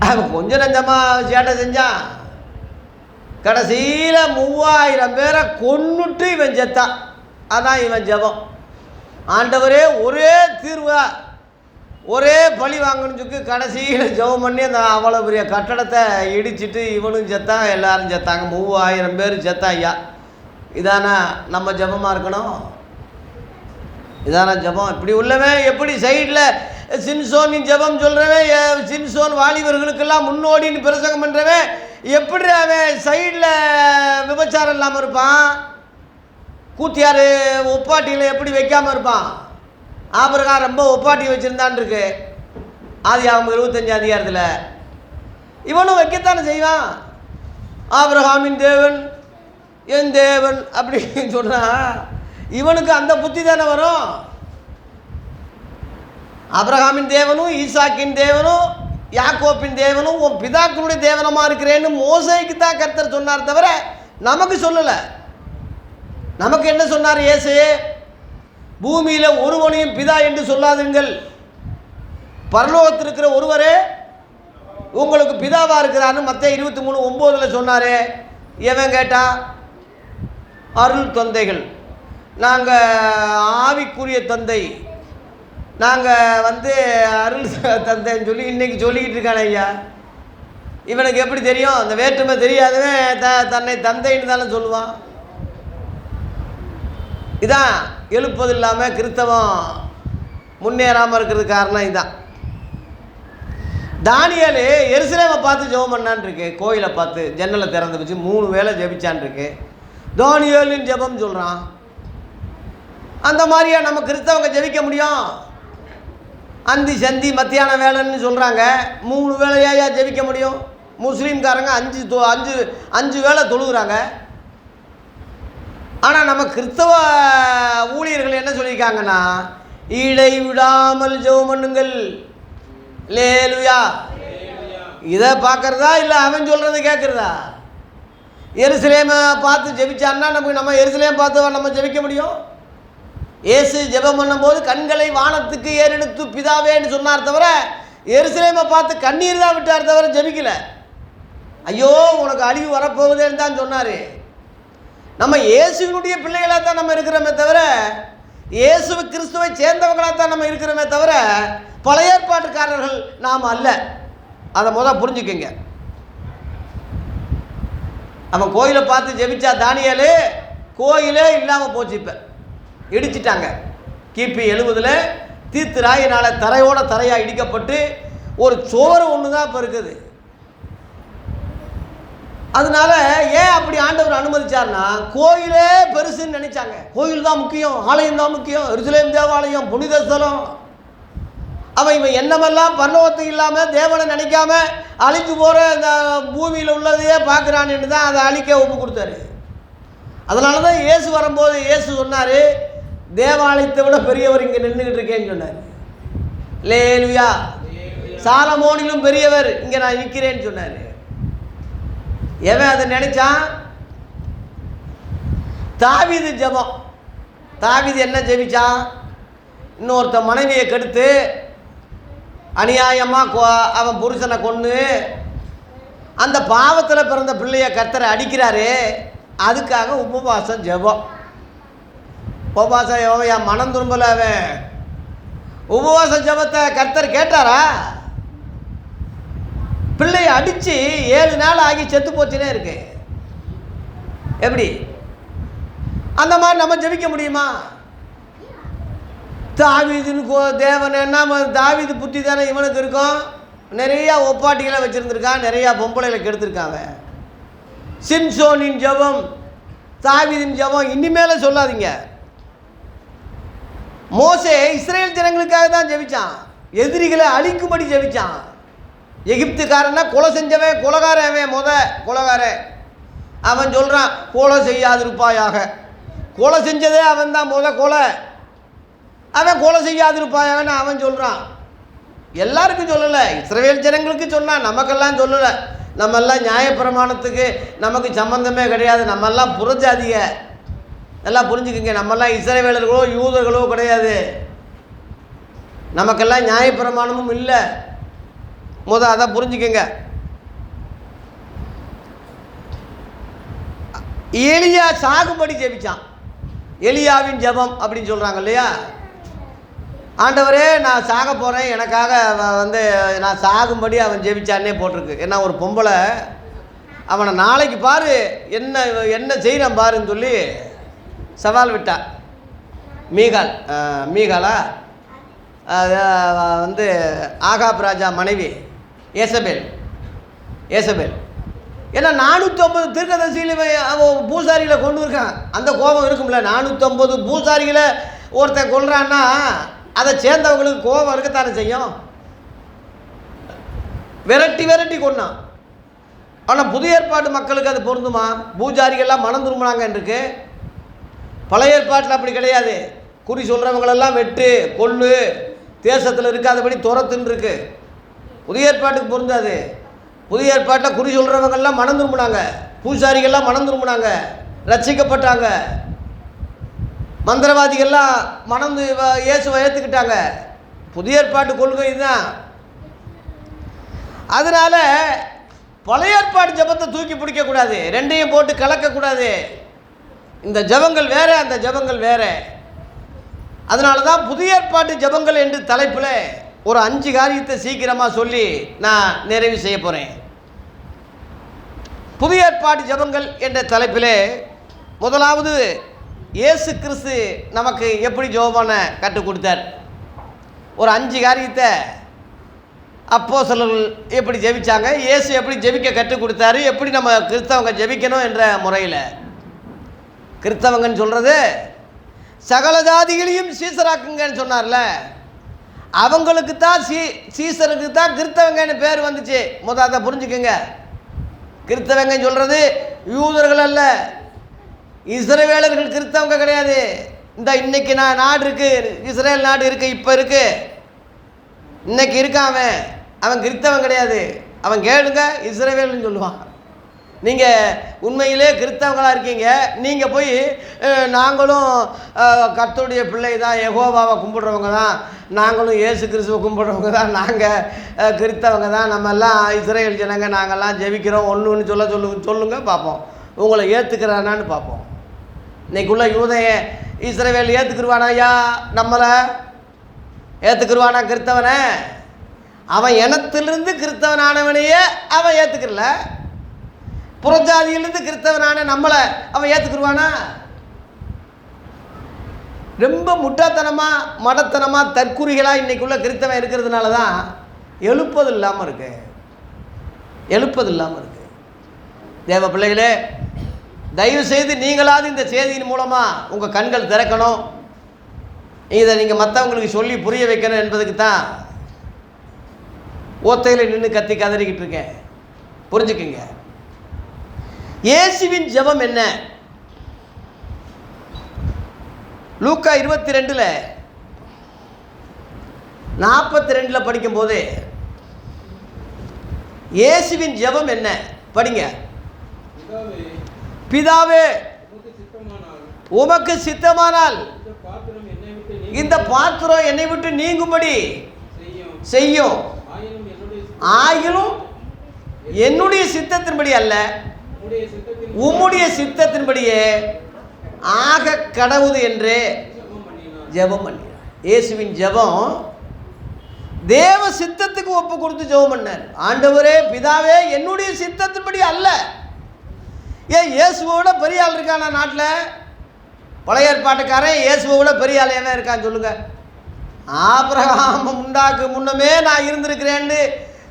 அவன் கொஞ்சம் நஞ்சமாக சேட்டை செஞ்சான். கடைசியில் 3000 பேரை கொன்னுட்டு இவன் செத்தான். அதான் இவன் ஜெபம். ஆண்டவரே ஒரே தீர்வா, ஒரே பழி வாங்கணும்னு சொல்லி கடைசியில் ஜெபம் பண்ணி அந்த அவ்வளோ பெரிய கட்டடத்தை இடிச்சிட்டு இவனும் செத்தான், எல்லாரும் செத்தாங்க. 3000 பேர் செத்தான். ஐயா இதானா நம்ம ஜெபமாக இருக்கணும்? இதான ஜெபம்? இப்படி உள்ளவன் எப்படி சைடில் சிம்சோனின் ஜெபம் சொல்கிறவன், சிம்சோன் வாலிபர்களுக்கெல்லாம் முன்னோடின்னு பிரசங்கம் பண்ணுறவன், எப்படி அவன் சைடில் விபச்சாரம் இல்லாமல் இருப்பான்? கூத்தியார் ஒப்பாட்டியில் எப்படி வைக்காமல் இருப்பான்? ஆபிரகாம் ரொம்ப ஒப்பாட்டி வச்சுருந்தான்னு இருக்கு ஆதியாகமம் 25 அதிகாரத்தில். இவனும் வைக்கத்தானே செய்வான். ஆபிரகாமின் தேவன் என் தேவன் அப்படின்னு சொன்னால் இவனுக்கு அந்த புத்தி தானே வரும். ஆபிரகாமின் தேவனும், ஈசாக்கின் தேவனும், யாக்கோப்பின் தேவனும் உன் பிதாக்களுடைய தேவனமாக இருக்கிறேன்னு மோசேக்கு தான் கர்த்தர் சொன்னார் தவிர நமக்கு சொல்லலை. நமக்கு என்ன சொன்னார் இயேசு? பூமியில் ஒருவனையும் பிதா என்று சொல்லாதுங்கள், பரலோகத்தில் இருக்கிற ஒருவரே உங்களுக்கு பிதாவாக இருக்கிறான்னு மத்தேயு 23:9 சொன்னார். எவன் கேட்டான்? அருள் தந்தைகள், நாங்கள் ஆவிக்குரிய தந்தை, நாங்கள் வந்து அருள் தந்தைன்னு சொல்லி இன்றைக்கி சொல்லிக்கிட்டு இருக்கானே. ஐயா இவனுக்கு எப்படி தெரியும்? அந்த வேற்றுமை தெரியாதவன் தன்னை தந்தைன்னு தானே சொல்லுவான். இதான் எழுப்பது இல்லாமல் கிறிஸ்தவம் முன்னேறாமல் இருக்கிறது காரணம் இதுதான். தானியேல் எருசலேமை பார்த்து ஜெபம் பண்ணான் இருக்கு. கோயிலை பார்த்து ஜன்னலை திறந்து வச்சு 3 வேளை ஜெபிச்சான் இருக்கு. தானியேலின் ஜெபம் சொல்கிறான். அந்த மாதிரியா நம்ம கிறிஸ்தவங்க ஜெபிக்க முடியும்? அந்தி சந்தி மத்தியான வேலைன்னு சொல்கிறாங்க. 3 வேளையா ஜெபிக்க முடியும்? முஸ்லீம்காரங்க 5 வேளை தொழுகிறாங்க. ஆனால் நம்ம கிறிஸ்தவ ஊழியர்கள் என்ன சொல்லியிருக்காங்கன்னா, இடை விடாமல் ஜெபம் பண்ணுங்கள். லேலுயா. இதை பார்க்குறதா இல்லை அவன் சொல்கிறது கேட்குறதா? எருசலேமை பார்த்து ஜெபிச்சான்னா நம்ம எருசலேம் பார்த்து நம்ம ஜெபிக்க முடியும்? இயேசு ஜெபம் பண்ணும்போது கண்களை வானத்துக்கு ஏறெடுத்து பிதாவேன்னு சொன்னார் தவிர எருசலேமை பார்த்து கண்ணீர் தான் விட்டார் தவிர ஜெபிக்கலை. ஐயோ உனக்கு அழிவு வரப்போகுதேன்னு தான் சொன்னார். நம்ம இயேசுவினுடைய பிள்ளைகளாக தான் நம்ம இருக்கிறோமே தவிர, இயேசு கிறிஸ்துவை சேர்ந்தவங்களாக தான் நம்ம இருக்கிறோமே தவிர, பழைய ஏற்பாட்டுக்காரர்கள் நாம் அல்ல. அதை புரிஞ்சுக்கங்க. அவன் கோயிலை பார்த்து ஜெபிச்சா தானியேலு, கோயிலே இல்லாமல் போச்சு. இப்போ இடிச்சிட்டாங்க. கிபி 70 தீர்த்து ராயினால் தரையோட தரையாக இடிக்கப்பட்டு ஒரு சோறு ஒன்று தான் இப்போ இருக்குது. அதனால ஏன் அப்படி ஆண்டவர் அனுமதிச்சார்னா, கோயிலே பெருசுன்னு நினைச்சாங்க. கோயில் தான் முக்கியம், ஆலயம் தான் முக்கியம், எருசலேம் தேவாலயம் புனித ஸ்தலம். இவன் என்னமெல்லாம் பரலோகத்து இல்லாமல் தேவனை நினைக்காம அழிஞ்சு போகிற இந்த பூமியில் உள்ளதையே பார்க்குறான்னு தான் அதை அழிக்க ஒப்பு கொடுத்தாரு. அதனால தான் இயேசு வரும்போது இயேசு சொன்னார், தேவாலயத்தை விட பெரியவர் இங்கே நின்றுக்கிட்டு இருக்கேன்னு சொன்னார். லேலுயா, சாலமோனிலும் பெரியவர் இங்கே நான் நிற்கிறேன்னு சொன்னார். எவன் அதை நினைச்சான்? தாவீது ஜெபம். தாவீது என்ன ஜெபிச்சான்? இன்னொருத்த மனைவியை கெடுத்து அநியாயமாக அவன் புருஷனை கொன்று அந்த பாவத்தில் பிறந்த பிள்ளைய கர்த்தரை அடிக்கிறாரு. அதுக்காக உபவாசம் ஜெபம். உபவாசம் என் மனம் திரும்பல. அவன் உபவாச ஜெபத்தை கர்த்தர் கேட்டாரா? பிள்ளையை அடித்து 7 நாள் ஆகி செத்து போச்சுனே இருக்கு. எப்படி அந்த மாதிரி நம்ம ஜெபிக்க முடியுமா? தாவீதுன்னு தேவன் என்ன, தாவீது புத்தி தானே இவனுக்கு இருக்கும். நிறையா ஒப்பாட்டிகளை வச்சுருந்துருக்கான், நிறையா பொம்பளைகளை கெடுத்துருக்காங்க. சிம்சோனின் ஜெபம், தாவீதின் ஜெபம் இனிமேல சொல்லாதீங்க. மோசே இஸ்ரேல் ஜனங்களுக்காக தான் ஜெபிச்சான், எதிரிகளை அழிக்கும்படி ஜெபிச்சான். எகிப்துக்காரன்னா கொலை செஞ்சவன் கொலைகாரன், கொலைகாரன். அவன் சொல்கிறான் கொலை செய்யாதிருப்பாயாக. கொலை செஞ்சதே அவன் தான் கொலை. அவன் கொலை செய்யாதிருப்பாயான்னு அவன் சொல்கிறான். எல்லாருக்கும் சொல்லலை, இஸ்ரவேல் ஜனங்களுக்கு சொன்னான், நமக்கெல்லாம் சொல்லலை. நம்மெல்லாம் நியாயப்பிரமாணத்துக்கு நமக்கு சம்பந்தமே கிடையாது. நம்மெல்லாம் புறஜாதிக. நல்லா புரிஞ்சுக்குங்க. நம்மெல்லாம் இஸ்ரவேலர்களோ யூதர்களோ கிடையாது. நமக்கெல்லாம் நியாயப்பிரமாணமும் இல்லை. அதை புரிஞ்சுக்கங்க. எலியா சாகும்படி ஜெபிச்சான். எலியாவின் ஜெபம் அப்படின்னு சொல்கிறாங்க இல்லையா? ஆண்டவரே நான் சாக போகிறேன், எனக்காக நான் சாகும்படி அவன் ஜெபிச்சானே போட்டிருக்கு. ஏன்னா ஒரு பொம்பளை அவனை நாளைக்கு பாரு என்ன செய்கிறான் பாருன்னு சொல்லி சவால் விட்டா. மீகாலா ஆகாப் ராஜா மனைவி ஏசபேல். ஏன்னா 450 தீர்க்கதரிசியில் பூசாரிகளை கொண்டு இருக்கான். அந்த கோபம் இருக்கும்ல. 450 பூசாரிகளை ஒருத்தன் கொள்றான்னா அதை சேர்ந்தவங்களுக்கு கோபம் இருக்கத்தானே செய்யும். விரட்டி கொண்டான். ஆனால் புதிய ஏற்பாட்டு மக்களுக்கு அது பொருந்துமா? பூஜாரிகள்லாம் மனம் திரும்பினாங்க இருக்கு. பழைய ஏற்பாட்டில் அப்படி கிடையாது. குறி சொல்கிறவங்களெல்லாம் வெட்டு கொள்ளு, தேசத்தில் இருக்காதபடி துரத்துன்னு இருக்கு. புதிய ஏற்பாட்டுக்கு பொருந்தாது. புதிய ஏற்பாட்டில் குறி சொல்கிறவங்கெல்லாம் மனம் திரும்பினாங்க, பூசாரிகள்லாம் மனம் திரும்பினாங்க, ரட்சிக்கப்பட்டாங்க. மந்திரவாதிகள்லாம் இயேசுவை ஏற்றுக்கிட்டாங்க. புதிய ஏற்பாட்டு கொள்கை இதுதான். அதனால பழைய ஏற்பாட்டு ஜெபத்தை தூக்கி பிடிக்கக்கூடாது, ரெண்டையும் போட்டு கலக்கக்கூடாது. இந்த ஜெபங்கள் வேற, அந்த ஜெபங்கள் வேற. அதனால தான் புதிய ஏற்பாட்டு ஜெபங்கள் என்று தலைப்பில் ஒரு 5 காரியத்தை சீக்கிரமாக சொல்லி நான் நிறைவு செய்ய போகிறேன். புதிய ஏற்பாட்டு ஜெபங்கள் என்ற தலைப்பில் முதலாவது இயேசு கிறிஸ்து நமக்கு எப்படி ஜெபம் கற்றுக் கொடுத்தார். ஒரு 5 காரியத்தை அப்போஸ்தலர்கள் எப்படி ஜெபிச்சாங்க, இயேசு எப்படி ஜெபிக்க கற்றுக் கொடுத்தாரு, எப்படி நம்ம கிறிஸ்தவங்க ஜெபிக்கணும் என்ற முறையில். கிறிஸ்தவங்கன்னு சொல்கிறது சகல ஜாதிகளையும் சீசராக்குங்கன்னு சொன்னார்ல, அவங்களுக்கு தான் சீசருக்கு தான் கிறிஸ்தவங்கன்னு பேர் வந்துச்சு. அதை புரிஞ்சுக்குங்க. கிறிஸ்தவங்கன்னு சொல்கிறது யூதர்கள் அல்ல, இஸ்ரவேலர்கள் கிறிஸ்தவங்க கிடையாது. இன்னைக்கு நாடு இருக்குது, இஸ்ரேல் நாடு இருக்குது, இப்போ இருக்குது, இன்னைக்கு இருக்கான். அவன் கிறிஸ்தவன் கிடையாது. அவன் கேளுங்க, இஸ்ரவேல்னு சொல்லுவான். நீங்கள் உண்மையிலே கிறிஸ்தவங்களாக இருக்கீங்க, நீங்கள் போய் நாங்களும் கர்த்தருடைய பிள்ளை தான், யெகோவாவை கும்பிடுறவங்க தான், நாங்களும் இயேசு கிறிஸ்துவை கும்பிட்றவங்க தான், நாங்கள் கிறிஸ்தவங்க தான், நம்ம எல்லாம் இஸ்ரேல் ஜனங்க, நாங்கள்லாம் ஜெபிக்கிறோம், ஒன்று சொல்லுங்க பார்ப்போம், உங்களை ஏற்றுக்கிறானான்னு பார்ப்போம். இன்றைக்குள்ள யூதைய இஸ்ரவேல் ஏற்றுக்குருவானா? ஐயா நம்மளை ஏற்றுக்குருவானா? கிறிஸ்தவனை அவன் இனத்திலிருந்து கிறிஸ்தவனானவனையே அவன் ஏற்றுக்கிறல, புறஜாதியிலிருந்து கிறிஸ்தவனான நம்மளை அவன் ஏற்றுக்குருவானா? ரொம்ப முட்டாத்தனமாக மடத்தனமாக தற்குறிகளாக இன்றைக்குள்ள கிறிஸ்தவன் இருக்கிறதுனால தான் எழுப்பது இல்லாமல் இருக்கு. தேவ பிள்ளைகளே, தயவுசெய்து நீங்களாவது இந்த செய்தியின் மூலமாக உங்கள் கண்கள் திறக்கணும், இதை நீங்கள் மற்றவங்களுக்கு சொல்லி புரிய வைக்கணும் என்பதுக்கு தான் ஓத்தையில் நின்று கத்தி கதறிக்கிட்டு இருக்கேன். புரிஞ்சுக்குங்க. இயேசுவின் ஜெபம் என்ன? லூக்கா 22:42 படிக்கும்போது இயேசுவின் ஜெபம் என்ன படிங்க. பிதாவே, உமக்கு சித்தமானால் இந்த பாத்திரம் என்னை விட்டு நீங்கும்படி செய்யும், ஆயினும் என்னுடைய சித்தத்தின்படி அல்ல, உம்முடைய சித்தத்தின்படியே ஆக கடவுது என்று ஜெபம் பண்ணினார். இயேசுவின் ஜெபம் தேவ சித்தத்துக்கு ஒப்பு கொடுத்து ஜெபம் பண்ணார். ஆண்டவரே, பிதாவே, என்னுடைய சித்தத்தின்படி அல்ல. ஏன் இயேசுவோட பெரிய ஆள் இருக்கானா நாட்டில்? பழைய ஏற்பாட்டுக்காரன் இயேசுவோட பெரிய ஆள் என்ன இருக்கான்னு சொல்லுங்க. ஆபிரகாம் உண்டாக்கு முன்னமே நான் இருந்திருக்கிறேன்னு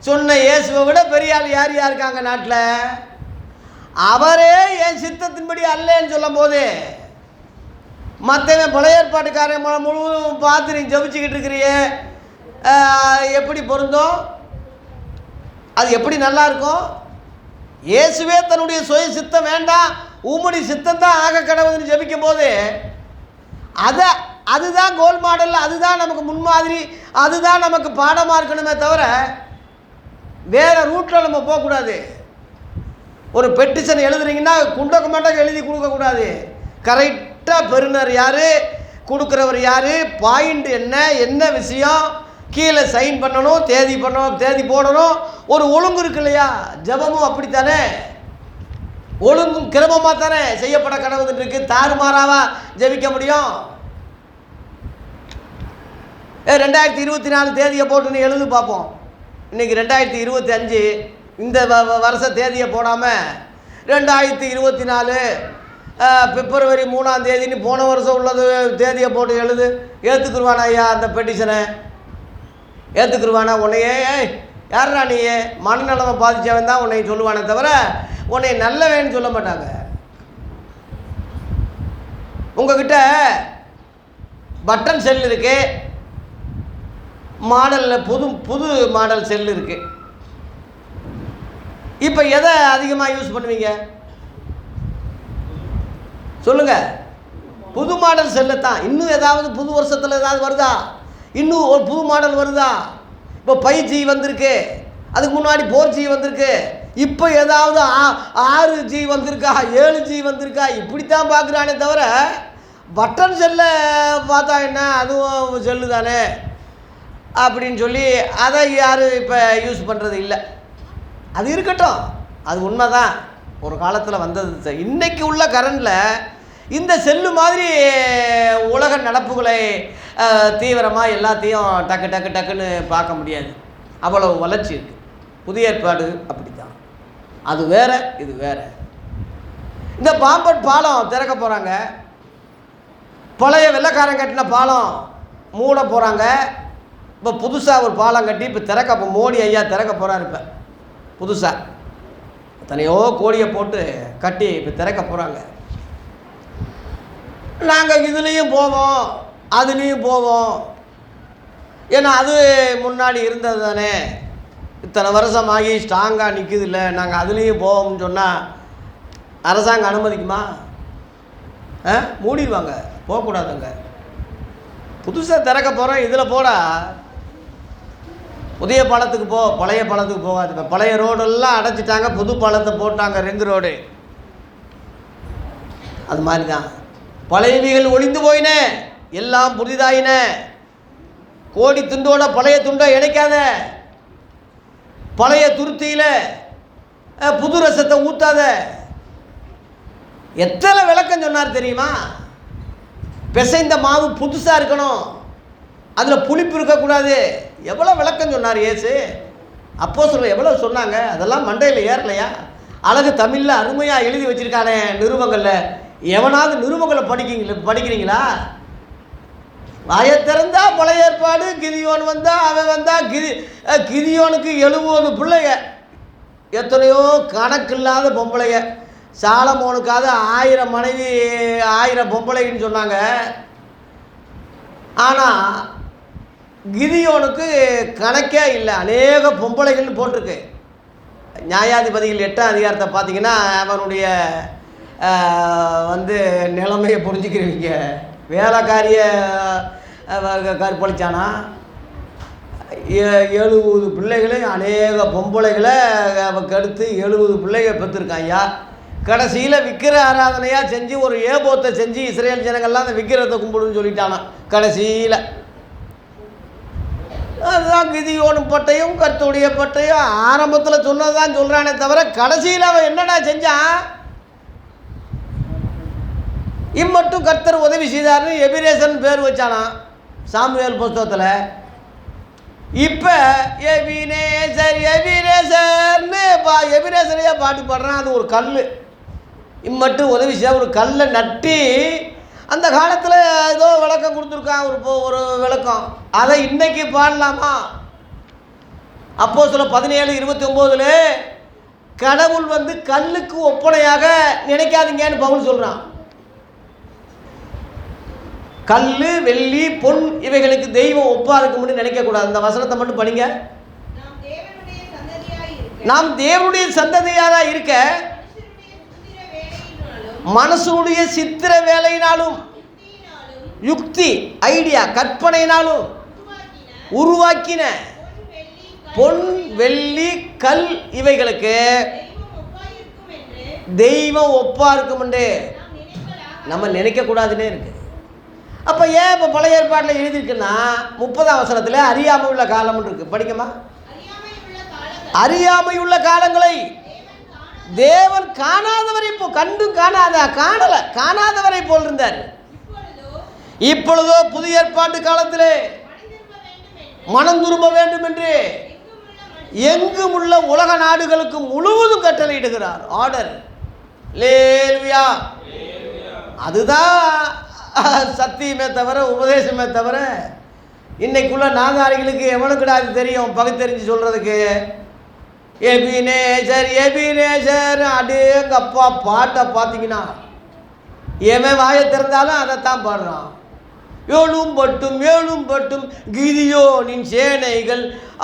சொன்ன இயேசுவை விட பெரிய ஆள் யார் இருக்காங்க நாட்டில்? அவரே என் சித்தத்தின்படி அல்லன்னு சொல்லும் போது மற்றவன் பழைய ஏற்பாட்டுக்காரன் முழுவதும் பார்த்து நீ ஜபிச்சுக்கிட்டு இருக்கிறியே, எப்படி பொருந்தும்? அது எப்படி நல்லா இருக்கும்? இயேசுவே தன்னுடைய சுய சித்தம் வேண்டாம், உம்முடைய சித்தம் தான் ஆக கடவுள்னு ஜபிக்கும் போது அதுதான் கோல் மாடல், அதுதான் நமக்கு முன்மாதிரி, அதுதான் நமக்கு பாடமாக இருக்கணுமே தவிர வேறு ரூட்டில் நம்ம போகக்கூடாது. ஒரு பெட்டிஷன் எழுதுறீங்கன்னா குண்டக்க மாட்டாக எழுதி கொடுக்கக்கூடாது. கரெக்டாக பெறுநர் யார், கொடுக்குறவர் யார், பாயிண்ட் என்ன விஷயம், கீழே சைன் பண்ணணும், தேதி போடணும், ஒரு ஒழுங்கு இருக்கு இல்லையா? ஜெபமும் அப்படித்தானே, ஒழுங்கும் கிரமமாக தானே செய்யப்பட கடவுள் இருக்கு. தாறுமாறாவா ஜெபிக்க முடியும்? 2024 தேதியை போட்டு நீ எழுது பார்ப்போம். இன்றைக்கி 2025, இந்த வருஷ தேதியை போடாமல் 2024 பிப்ரவரி 3ஆம் தேதின்னு போன வருஷம் உள்ளது தேதியை போட்டு எழுது. ஏற்றுக்குருவானா ஐயா அந்த பெட்டிஷனை? ஏற்றுக்குருவானா? உன்னையே யாரா நீ மனநலமை பாதித்தவன் தான் உன்னை சொல்லுவானே தவிர உன்னை நல்லவேன்னு சொல்ல மாட்டாங்க. உங்ககிட்ட பட்டன் செல் இருக்கு, மாடலில் புது மாடல் செல் இருக்குது. இப்போ எதை அதிகமாக யூஸ் பண்ணுவீங்க சொல்லுங்கள்? புது மாடல் செல்லை தான். இன்னும் ஏதாவது புது வருஷத்தில் ஏதாவது வருதா? இன்னும் ஒரு புது மாடல் வருதா? இப்போ 5G வந்திருக்கு, அதுக்கு முன்னாடி 4G வந்திருக்கு, இப்போ ஏதாவது 6G வந்திருக்கா, 7G வந்திருக்கா, இப்படித்தான் பார்க்குறானே தவிர பட்டன் செல்லை பார்த்தா என்ன, அதுவும் செல்லு தானே அப்படின்னு சொல்லி அதை யாரும் இப்போ யூஸ் பண்ணுறது இல்லை. அது இருக்கட்டும், அது உண்மை தான், ஒரு காலத்தில் வந்தது. இன்றைக்கி உள்ள கரண்டில் இந்த செல்லு மாதிரி உலக நடப்புகளை தீவிரமாக எல்லாத்தையும் டக்குன்னு பார்க்க முடியாது. அவ்வளோ வளர்ச்சி இருக்குது. புதிய ஏற்பாடு அப்படி தான், அது வேறு இது வேறு. இந்த பாம்பன் பாலம் திறக்க போகிறாங்க, பழைய வெள்ளைக்காரன் கட்டின பாலம் மூட போகிறாங்க. இப்போ புதுசாக ஒரு பாலம் கட்டி இப்போ இப்போ மோடி ஐயா திறக்க போகிறார். இப்போ புதுசாக எத்தனையோ கோடியை போட்டு கட்டி இப்போ திறக்க போகிறாங்க. நாங்கள் இதுலேயும் போவோம் அதுலேயும் போவோம், ஏன்னா அது முன்னாடி இருந்தது தானே, இத்தனை வருஷமாகி ஸ்ட்ராங்காக நிற்குது இல்லை, நாங்கள் அதுலேயும் போவோம்னு சொன்னால் அரசாங்கம் அனுமதிக்குமா? மூடிடுவாங்க, போகக்கூடாதுங்க. புதுசாக திறக்க போகிறோம், இதில் போடா, புதிய பாலத்துக்கு போ, பழைய பாலத்துக்கு போகாது. இப்போ பழைய ரோடெல்லாம் அடைச்சிட்டாங்க, புது பாலத்தை போட்டாங்க, ரிங்கு ரோடு. அது மாதிரி தான் பழையவிகள் ஒளிந்து போயின, எல்லாம் புதிதாயின. கோடி துண்டோட பழைய துண்டை இணைக்காத, பழைய துருத்தியில் புது ரசத்தை ஊற்றாத. எத்தனை விளக்கம் சொன்னார் தெரியுமா? பிசைந்த மாவு புதுசாக இருக்கணும், அதில் புளிப்பு இருக்கக்கூடாது. எவ்வளோ விளக்கம் சொன்னார் இயேசு. அப்போஸ்தலர் எவ்வளோ சொன்னாங்க, அதெல்லாம் மண்டையில் ஏறலையா? அழகு தமிழில் அருமையாக எழுதி வச்சுருக்கானே நிருபங்களில். எவனாவது நிருபங்களை படிக்கிறீங்களா? வாயை திறந்தா பழைய ஏற்பாடு, கிதியோன் வந்தா அவன் வந்தா, கிதியோனுக்கு 70 பிள்ளைங்க, எத்தனையோ கணக்கில்லாத பொம்பளைங்க. சாலமோனுக்காவது 1000 மனைவி 1000 பொம்பளைன்னு சொன்னாங்க. ஆனால் கிதியோனுக்கு கணக்கே இல்லை, அநேக பொம்பளைகள்னு போட்டிருக்கு. நியாயாதிபதிகள் 8ஆம் அதிகாரத்தை பார்த்தீங்கன்னா அவனுடைய நிலைமையை புரிஞ்சுக்கிறீங்க. வேலைக்காரிய கற்பழிச்சானா, 70 பிள்ளைகளை, அநேக பொம்பளைகளை கெடுத்து 70 பிள்ளைகள் பெற்றிருக்கான். ஐயா, கடைசியில் விக்கிர ஆராதனையாக செஞ்சு ஒரு ஏபோத்தை செஞ்சு இஸ்ரேல் ஜனங்கள்லாம் அந்த விக்கிரத்தை கும்பிடுன்னு சொல்லிட்டானா கடைசியில். அதுதான் கிதியோனும் பட்டையும் கர்த்தருடைய பட்டையும் ஆரம்பத்தில் சொன்னதுதான் சொல்கிறானே தவிர கடைசியில் அவன் என்னடா செஞ்சான்? இம்மட்டும் கர்த்தர் உதவி செய்தார்னு எபிரேசன் பேர் வச்சானா சாமுவேல் புஸ்தகத்தில். இப்போ எபினேசர் எபினேசர்னு எபினேசரையே பாட்டு பாடுறான். அது ஒரு கல், இம்மட்டும் உதவி செய்ய ஒரு கல்லை நட்டி அந்த காலத்தில் ஏதோ விளக்கம் கொடுத்துருக்கான், ஒரு விளக்கம். அதை இன்னைக்கு பாடலாமா? அப்போஸ்தலர் 17:29 கடவுள் கல்லுக்கு ஒப்பனையாக நினைக்காதீங்கன்னு பவுல் சொல்கிறான். கல், வெள்ளி, பொன் இவைகளுக்கு தெய்வம் ஒப்பாக இருக்கும்னு நினைக்கக்கூடாது. அந்த வசனத்தை மட்டும் படிங்க. நாம் தேவனுடைய சந்ததியாக இருக்க மனசுடைய சித்திர வேலையினாலும் யுக்தி ஐடியா கற்பனையினாலும் உருவாக்கின பொன், வெள்ளி, கல் இவைகளுக்கு தெய்வம் ஒப்பா இருக்கும் என்று நம்ம நினைக்கக்கூடாதுன்னே இருக்கு. அப்போ ஏன் இப்போ பழைய ஏற்பாட்டில் எழுதியிருக்குன்னா 30ஆம் வசனத்தில் அறியாமை உள்ள காலம்னு இருக்கு. படிக்கமா? அறியாமை உள்ள காலங்களை தேவன் காணாதவரை கண்டும் காணாதவரை போல் இருந்தார். இப்பொழுதோ புதிய ஏற்பாட்டு காலத்திலே மனம் திரும்ப வேண்டும் என்று எங்கும் உள்ள உலக நாடுகளுக்கு முழுவதும் கட்டளையிடுகிறார். ஆர்டர். லேலுயா. அதுதான் சத்தியமே தவிர உபதேசமே தவிர இன்னைக்குள்ள நாதாரிகளுக்கு எவனுக்குடா அது தெரியும் பகுத்தறிஞ்சு சொல்கிறதுக்கு? எபினேசர் எபினேசர் அடேங்கப்பா பாட்டை பார்த்தீங்கன்னா எவன் வாயை திறந்தாலும் அதைத்தான் பாடுறான். ஏழும் பட்டும் கிதியோனின் சேனைகள்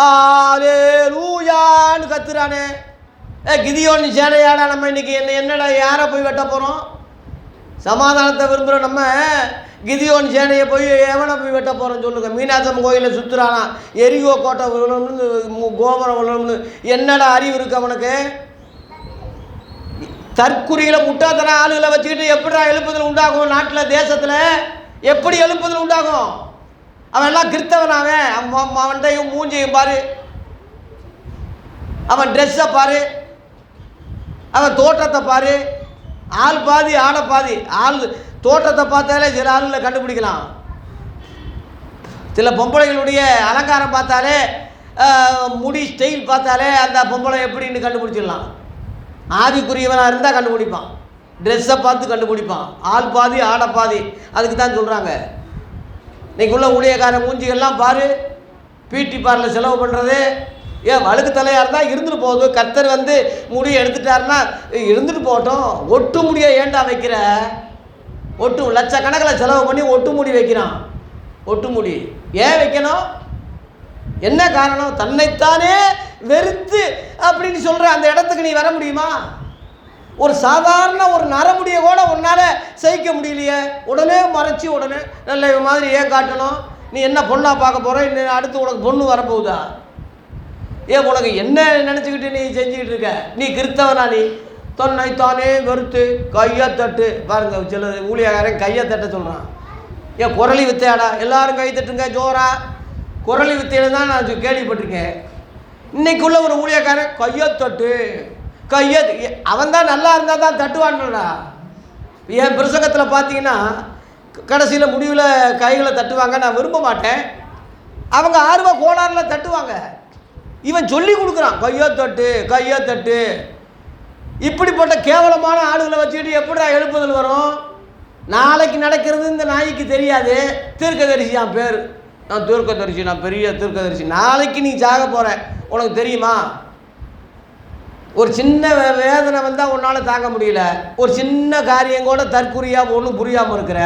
ஆலேலூயான்னு கத்துறானே. கிதியோனின் சேனையாடா நம்ம இன்னைக்கு என்னடா யாரை போய் வெட்ட போகிறோம்? சமாதானத்தை விரும்புகிற நம்ம கிதியோன் சேனையை போய் எவனை போய் வெட்ட போகிறோன்னு சொல்லுங்க. மீனாட்சம்மன் கோயிலில் சுற்றுறானா, எரிகோ கோட்டை விழணும்னு கோபுரம் விழணும்னு என்னடா அறிவு இருக்கு அவனுக்கு? தற்குறியில் முட்டாத்தன ஆளுகளை வச்சுக்கிட்டு எப்படிடா எழுப்புதல் உண்டாகும்? நாட்டில் தேசத்தில் எப்படி எழுப்புதல் உண்டாகும்? அவன் எல்லாம் கிறிஸ்தவனாவே. அவன்கிட்டையும் மூஞ்சியும் பாரு, அவன் ட்ரெஸ்ஸை பாரு, அவன் தோற்றத்தை பாரு. ஆள் பாதி ஆடை பாதி. ஆள் தோற்றத்தை பார்த்தாலே சில ஆளுகளை கண்டுபிடிக்கலாம். சில பொம்பளைகளுடைய அலங்காரம் பார்த்தாலே, முடி ஸ்டைல் பார்த்தாலே அந்த பொம்பளை எப்படின்னு கண்டுபிடிச்சிடலாம். ஆதிக்குரியவனாக இருந்தால் கண்டுபிடிப்பான், ட்ரெஸ்ஸை பார்த்து கண்டுபிடிப்பான். ஆள் பாதி ஆடை பாதி. அதுக்கு தான் சொல்கிறாங்க இன்றைக்குள்ள ஊழியக்கார மூஞ்சிகள்லாம் பாரு. பிடி பார்லர் செலவு பண்ணுறது ஏன் வழுக்கு தலையாக இருந்தால் இருந்துட்டு போகுது. கர்த்தர் முடியை எடுத்துட்டாருன்னா இருந்துட்டு போகட்டும். ஒட்டு முடியை ஏண்டா வைக்கிற? ஒட்டு லட்சக்கணக்கில் செலவு பண்ணி ஒட்டு முடி வைக்கிறான். ஒட்டு முடி ஏன் வைக்கணும்? என்ன காரணம்? தன்னைத்தானே வெறுத்து அப்படின்னு சொல்கிற அந்த இடத்துக்கு நீ வர முடியுமா? ஒரு சாதாரண ஒரு நரமுடியை கூட உன்னால் சகிக்க முடியலையே. உடனே மறைச்சி உடனே நல்ல மாதிரி ஏன் காட்டணும்? நீ என்ன பொண்ணாக பார்க்க போகிற? இன்னும் அடுத்து உனக்கு பொண்ணு வரப்போகுதா? ஏன் உனக்கு என்ன நினச்சிக்கிட்டு நீ செஞ்சுக்கிட்டு இருக்க? நீ கிறிஸ்தவனா? நீ தன்னைத்தானே வெறுத்து கையை தட்டு. பாருங்க, சில ஊழியக்காரன் கையை தட்ட சொல்கிறான். ஏன் குரலி வித்தையாடா? எல்லாரும் கை தட்டுங்க ஜோரா. குரலி வித்தையில தான் நான் கேள்விப்பட்டிருக்கேன். இன்னைக்கு உள்ள ஒரு ஊழியக்காரன் கையை தட்டு கையை, அவன் தான் நல்லா இருந்தால் தான் தட்டுவான்டா. என் பிரசங்கத்தில் பார்த்தீங்கன்னா கடைசியில் முடிவில் கைகளை தட்டுவாங்க, நான் விரும்ப மாட்டேன். அவங்க ஆர்வ கோளாறில் தட்டுவாங்க. இவன் சொல்லி கொடுக்குறான் கையை தட்டு கையை தட்டு. இப்படிப்பட்ட கேவலமான ஆளுகளை வச்சுக்கிட்டு எப்படிடா எழுப்புதல் வரும்? நாளைக்கு நடக்கிறது இந்த நாய்க்கு தெரியாது. தீர்க்கதரிசி என் பேர், நான் தீர்க்கதரிசி, நான் பெரிய தீர்க்கதரிசி. நாளைக்கு நீ சாக போகிற, உனக்கு தெரியுமா? ஒரு சின்ன வேதனை வந்தால் உன்னால் தாங்க முடியல. ஒரு சின்ன காரியம் கூட தற்குறியாக ஒன்றும் புரியாமல் இருக்கிற.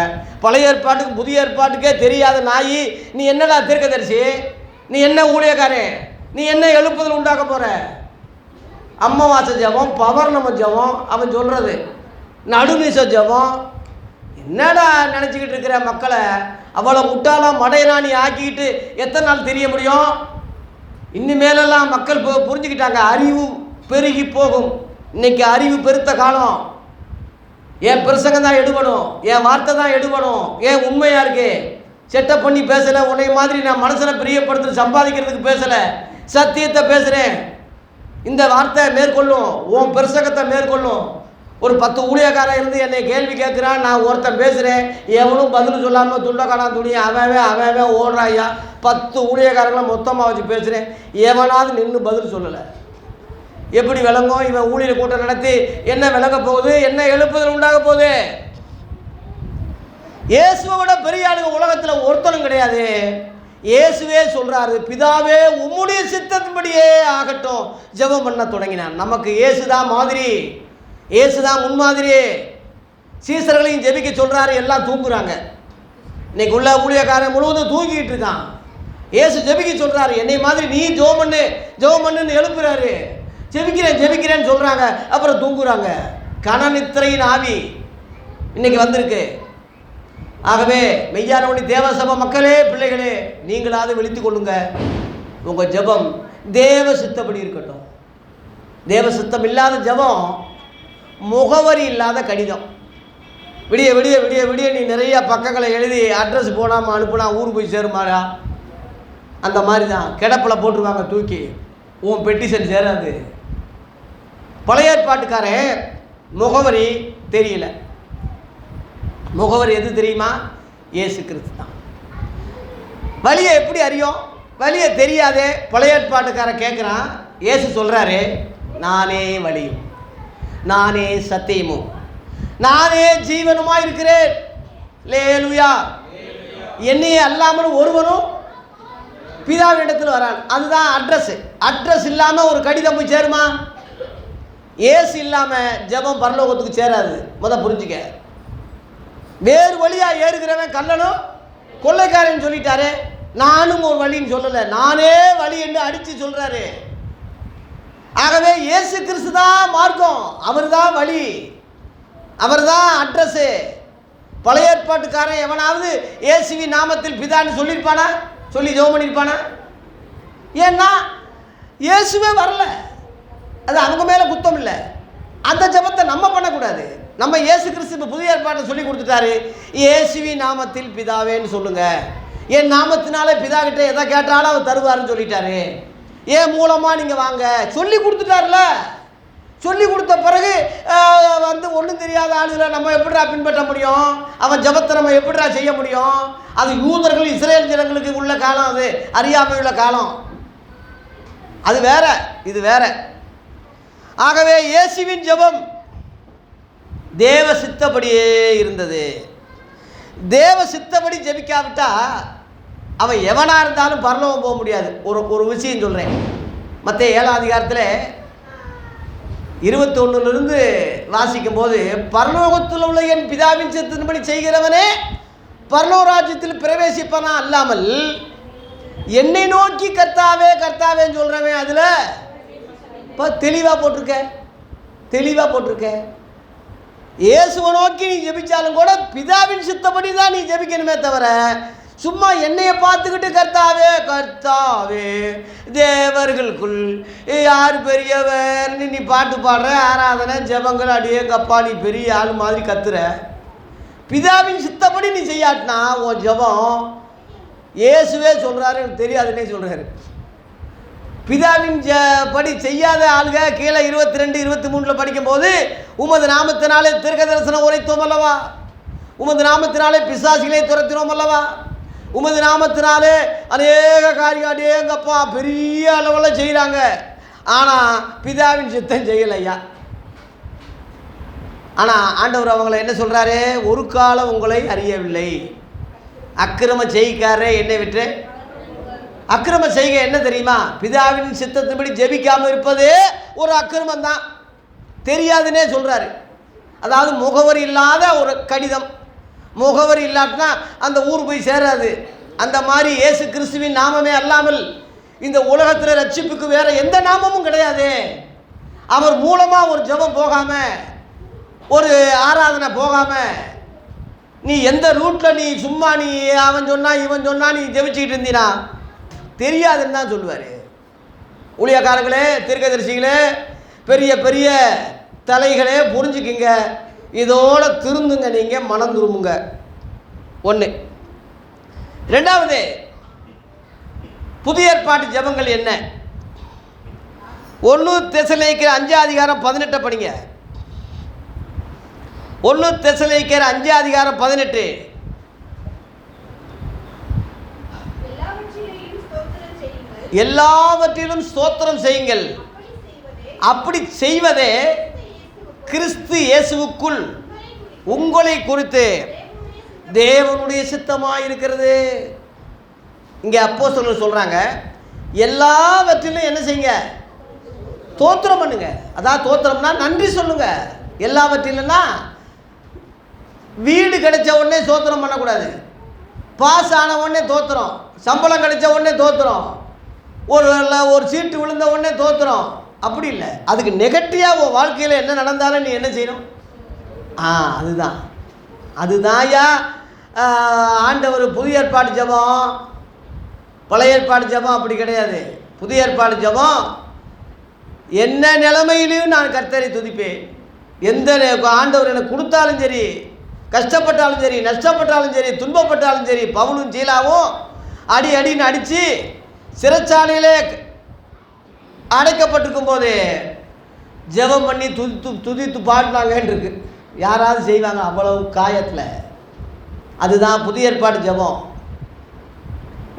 பழைய ஏற்பாட்டுக்கு புதிய ஏற்பாட்டுக்கே தெரியாத நாய் நீ என்னடா தீர்க்கதரிசி? நீ என்ன ஊழியக்காரன்? நீ என்ன எழுப்புதல் உண்டாக்க போகிற? அம்மாவாசை ஜபம், பௌர்ணமி ஜபம், அவன் சொல்கிறது நடுநிச ஜபம். என்னடா நினச்சிக்கிட்டு இருக்கிற மக்களை? அவ்வளோ முட்டாளாக மடையனானி ஆக்கிக்கிட்டு எத்தனை நாள் தெரிய முடியும்? இனிமேலெல்லாம் மக்கள் புரிஞ்சுக்கிட்டாங்க, அறிவு பெருகி போகும். இன்னைக்கு அறிவு பெருத்த காலம். என் பிரசங்கம் தான் எடுபடும், என் வார்த்தை தான் எடுபடும். ஏன் உண்மையாக இருக்கு, செட்டப் பண்ணி பேசலை. உன்னை மாதிரி நான் மனசனை பிரியப்படுத்து சம்பாதிக்கிறதுக்கு பேசலை, சத்தியத்தை பேசுகிறேன். இந்த வார்த்தை மேற்கொள்ளும், உன் பிரசங்கத்தை மேற்கொள்ளும். ஒரு 10 ஊழியக்காரன் இருந்து என்னை கேள்வி கேட்குறான், நான் ஒருத்தன் பேசுகிறேன், எவனும் பதில் சொல்லாமல் துண்டக்கான துணியை அவன் ஓடுறாயா. 10 ஊழியக்காரங்களை மொத்தமாக வச்சு பேசுகிறேன், எவனாவது நின்று பதில் சொல்லலை. எப்படி விளங்கும்? இவன் ஊழியர் கூட்டம் நடத்தி என்ன விளங்க போகுது? என்ன எழுப்புதல் உண்டாக போகுது? இயேசுவை விட பெரிய ஆளுங்க உலகத்தில் ஒருத்தனும் கிடையாது. இயேசுவே சொல்றாரு, பிதாவே உம்முடைய சித்தத்தின்படியே ஆகட்டும் ஜெபம் பண்ண தொடங்கினான். நமக்கு இயேசுதான் மாதிரி, இயேசுதான் முன்மாதிரி. சீசர்களையும் ஜெபிக்க சொல்றாரு, எல்லாம் தூங்குறாங்க. இன்னைக்கு உள்ள ஊழியக்காரன் முழுவதும் தூங்கிட்டு இருக்கான். இயேசு ஜெபிக்க சொல்றாரு, என்னை மாதிரி நீ ஜெபம் பண்ணுன்னு எழுப்புறாரு. ஜெபிக்கிறேன்னு சொல்றாங்க, அப்புறம் தூங்குறாங்க. கனநித்திரையின் ஆவி இன்னைக்கு வந்திருக்கு. ஆகவே மெய்யானவனி தேவசபை மக்களே, பிள்ளைகளே, நீங்களாவது விழித்து கொள்ளுங்க. உங்கள் ஜெபம் தேவ சித்தப்படி இருக்கட்டும். தேவ சித்தம் இல்லாத ஜெபம் முகவரி இல்லாத கடிதம். விடிய விடிய விடிய விடிய நீ நிறைய பக்கங்களை எழுதி அட்ரஸ் போடாமல் அனுப்புனா ஊர் போய் சேருமாடா? அந்த மாதிரி தான் கிடப்பில் போட்டுருவாங்க தூக்கி, உன் பெட்டிஷன் சேராது. பழைய ஏற்பாட்டுக்காரன் முகவரி தெரியல. முகவரி எது தெரியுமா? இயேசு கிறிஸ்து தான். வழியை எப்படி அறியும்? வழியை தெரியாதே. பழைய ஏற்பாட்டுக்காரன் கேட்குறான், இயேசு சொல்கிறாரு, நானே வழியும் நானே சத்தியமும் நானே ஜீவனுமாக இருக்கிறேன். லேலுயா. என்னையே அல்லாமல் ஒருவனும் பிதாவின் இடத்துல வரான். அதுதான் அட்ரஸ். அட்ரஸ் இல்லாமல் ஒரு கடிதம் போய் சேருமா? இயேசு இல்லாமல் ஜெபம் பரலோகத்துக்கு சேராது. புரிஞ்சுக்க. வேறு வழியாக ஏறுகிறவன் கல்லனும் கொள்ளைக்காரன் சொல்லிட்டாரு. நானும் ஒரு வழின்னு சொல்லலை, நானே வழி என்று அடித்து சொல்கிறாரு. ஆகவே இயேசு கிறிஸ்து தான் மார்க்கம், அவர் தான் வழி, அவர் தான் அட்ரஸு. பழைய ஏற்பாட்டுக்காரன் எவனாவது இயேசுவி நாமத்தில் பிதான்னு சொல்லியிருப்பானா? சொல்லி ஜெபம் பண்ணியிருப்பானா? ஏன்னா இயேசுவே வரல. அது அவங்க மேலே குத்தம் இல்லை. அந்த ஜெபத்தை நம்ம பண்ணக்கூடாது. நம்ம இயேசு கிறிஸ்து இப்போ புதிய ஏற்பாட்டை சொல்லி கொடுத்துட்டாரு. இயேசுவி நாமத்தில் பிதாவேன்னு சொல்லுங்க. என் நாமத்தினாலே பிதா கிட்ட எதை கேட்டாலும் அவர் தருவாருன்னு சொல்லிட்டாரு. ஏன் மூலமாக நீங்கள் வாங்க சொல்லி கொடுத்துட்டாருல. சொல்லி கொடுத்த பிறகு ஒன்றும் தெரியாத ஆளுகளை நம்ம எப்படிடா பின்பற்ற முடியும்? அவன் ஜெபத்தை நம்ம எப்படிடா செய்ய முடியும்? அது யூதர்கள் இஸ்ரேல் ஜனங்களுக்கு உள்ள காலம், அது அறியாமை உள்ள காலம். அது வேற, இது வேற. ஆகவே இயேசுவின் ஜெபம் தேவ சித்தப்படியே இருந்தது. தேவ சித்தப்படி ஜெபிக்காவிட்டா அவன் எவனாக இருந்தாலும் பரலோகம் போக முடியாது. ஒரு விஷயம் சொல்கிறேன். மத்தேயு 7ஆம் அதிகாரத்தில் 21 வாசிக்கும் போது, பரலோகத்தில் உள்ள என் பிதாவின் சித்தத்தின்படி செய்கிறவனே பரலோக ராஜ்யத்தில் பிரவேசிப்பனா அல்லாமல் என்னை நோக்கி கர்த்தாவே கர்த்தாவேன்னு சொல்கிறவன் அதில் இப்போ தெளிவாக போட்டிருக்க. இயேசுவை நோக்கி நீ ஜெபிச்சாலும் கூட பிதாவின் சித்தப்படி தான் நீ ஜெபிக்கணுமே தவிர, சும்மா என்னைய பார்த்துக்கிட்டு கர்த்தாவே கர்த்தாவே தேவர்களுக்குள் யார் பெரியவர் நீ பாட்டு பாடுற, ஆராதனை ஜெபங்கள் அடியே கப்பா நீ பெரிய ஆள் மாதிரி கத்துற. பிதாவின் சித்தப்படி நீ செய்யாட்டினா உன் ஜெபம் இயேசுவே சொல்கிறாரு, எனக்கு தெரியாதுன்னே சொல்கிறாரு. பிதாவின் படி செய்யாத ஆளுக கீழே 22, 23 படிக்கும்போது, உமது நாமத்தினாலே தீர்க்க தரிசனம் உரைத்தோம் அல்லவா, உமது நாமத்தினாலே பிசாசுகளை துரத்தினோம் அல்லவா, உமது நாமத்தினாலே அநேக காரியம் அடேங்கப்பா பெரிய அளவில் செய்கிறாங்க. ஆனால் பிதாவின் சித்தம் செய்யலையா. ஆனால் ஆண்டவர் அவங்களை என்ன சொல்கிறாரு, ஒரு காலம் உங்களை அறியவில்லை. அக்கிரம செய்காரே என்னை விட்டு. அக்கிரம செய்கை என்ன தெரியுமா, பிதாவின் சித்தத்தின்படி ஜெபிக்காமல் இருப்பதே ஒரு அக்கிரமம் தான். தெரியாதுன்னே சொல்கிறாரு. அதாவது முகவரி இல்லாத ஒரு கடிதம், முகவரி இல்லாட்டினா அந்த ஊர் போய் சேராது. அந்த மாதிரி இயேசு கிறிஸ்துவின் நாமமே அல்லாமல் இந்த உலகத்தில் ரட்சிப்புக்கு வேறு எந்த நாமமும் கிடையாது. அவர் மூலமாக ஒரு ஜெபம் போகாமல், ஒரு ஆராதனை போகாமல், நீ எந்த ரூட்டில் நீ சும்மா நீ அவன் சொன்னா இவன் சொன்னா நீ ஜெபிச்சுக்கிட்டு இருந்தீனா தெரியாதுன்னு தான் சொல்லுவார். ஊழியக்காரங்களே, தீர்க்கதரிசிகளே, பெரிய பெரிய தலைகளே புரிஞ்சுக்கிங்க, இதோட திருந்துங்க, நீங்கள் மனம் திரும்புங்க. ஒன்று. ரெண்டாவது, புதிய ஏற்பாட்டு ஜெபங்கள் என்ன? 1 தெசலோனிக்கேயர் 5:18 படிங்க. 1 தெசலோனிக்கேயர் 5:18. எல்லாவற்றிலும் ஸ்தோத்திரம் செய்யுங்கள், அப்படி செய்வதே கிறிஸ்து இயேசுவுக்குள் உங்களை குறித்து தேவனுடைய சித்தமாக இருக்கிறது. இங்கே அப்போஸ்தலர் சொல்கிறாங்க, எல்லாவற்றிலும் என்ன செய்யுங்க, தோத்திரம் பண்ணுங்க. அதான் தோத்திரம்னா நன்றி சொல்லுங்க. எல்லாவற்றிலும்னா வீடு கிடைச்ச உடனே தோத்திரம் பண்ணக்கூடாது, பாஸ் ஆன உடனே தோத்திரம், சம்பளம் கிடைச்ச உடனே தோத்திரம், ஒரு சீட்டு விழுந்த உடனே தோத்திரம், அப்படி இல்லை. அதுக்கு நெகட்டிவாக உன் வாழ்க்கையில் என்ன நடந்தாலும் நீ என்ன செய்யணும்? அதுதான்யா ஆண்டவர். புதிய ஏற்பாடு ஜெபம், பழைய ஏற்பாடு ஜெபம் அப்படி கிடையாது. புதிய ஏற்பாடு ஜெபம், என்ன நிலைமையிலையும் நான் கர்த்தரை துதிப்பேன். எந்த ஆண்டவர் எனக்கு கொடுத்தாலும் சரி, கஷ்டப்பட்டாலும் சரி, நஷ்டப்பட்டாலும் சரி, துன்பப்பட்டாலும் சரி. பவுலும் சீலாவும் அடின்னு அடித்து சிறைச்சாலையிலே அடைக்கப்பட்டிருக்கும் போது ஜெபம் பண்ணி துதித்து பாடினாங்கன்னு இருக்கு. யாராவது செய்வாங்க அவ்வளவு காயத்தில்? அதுதான் புதிய ஏற்பாடு ஜெபம்.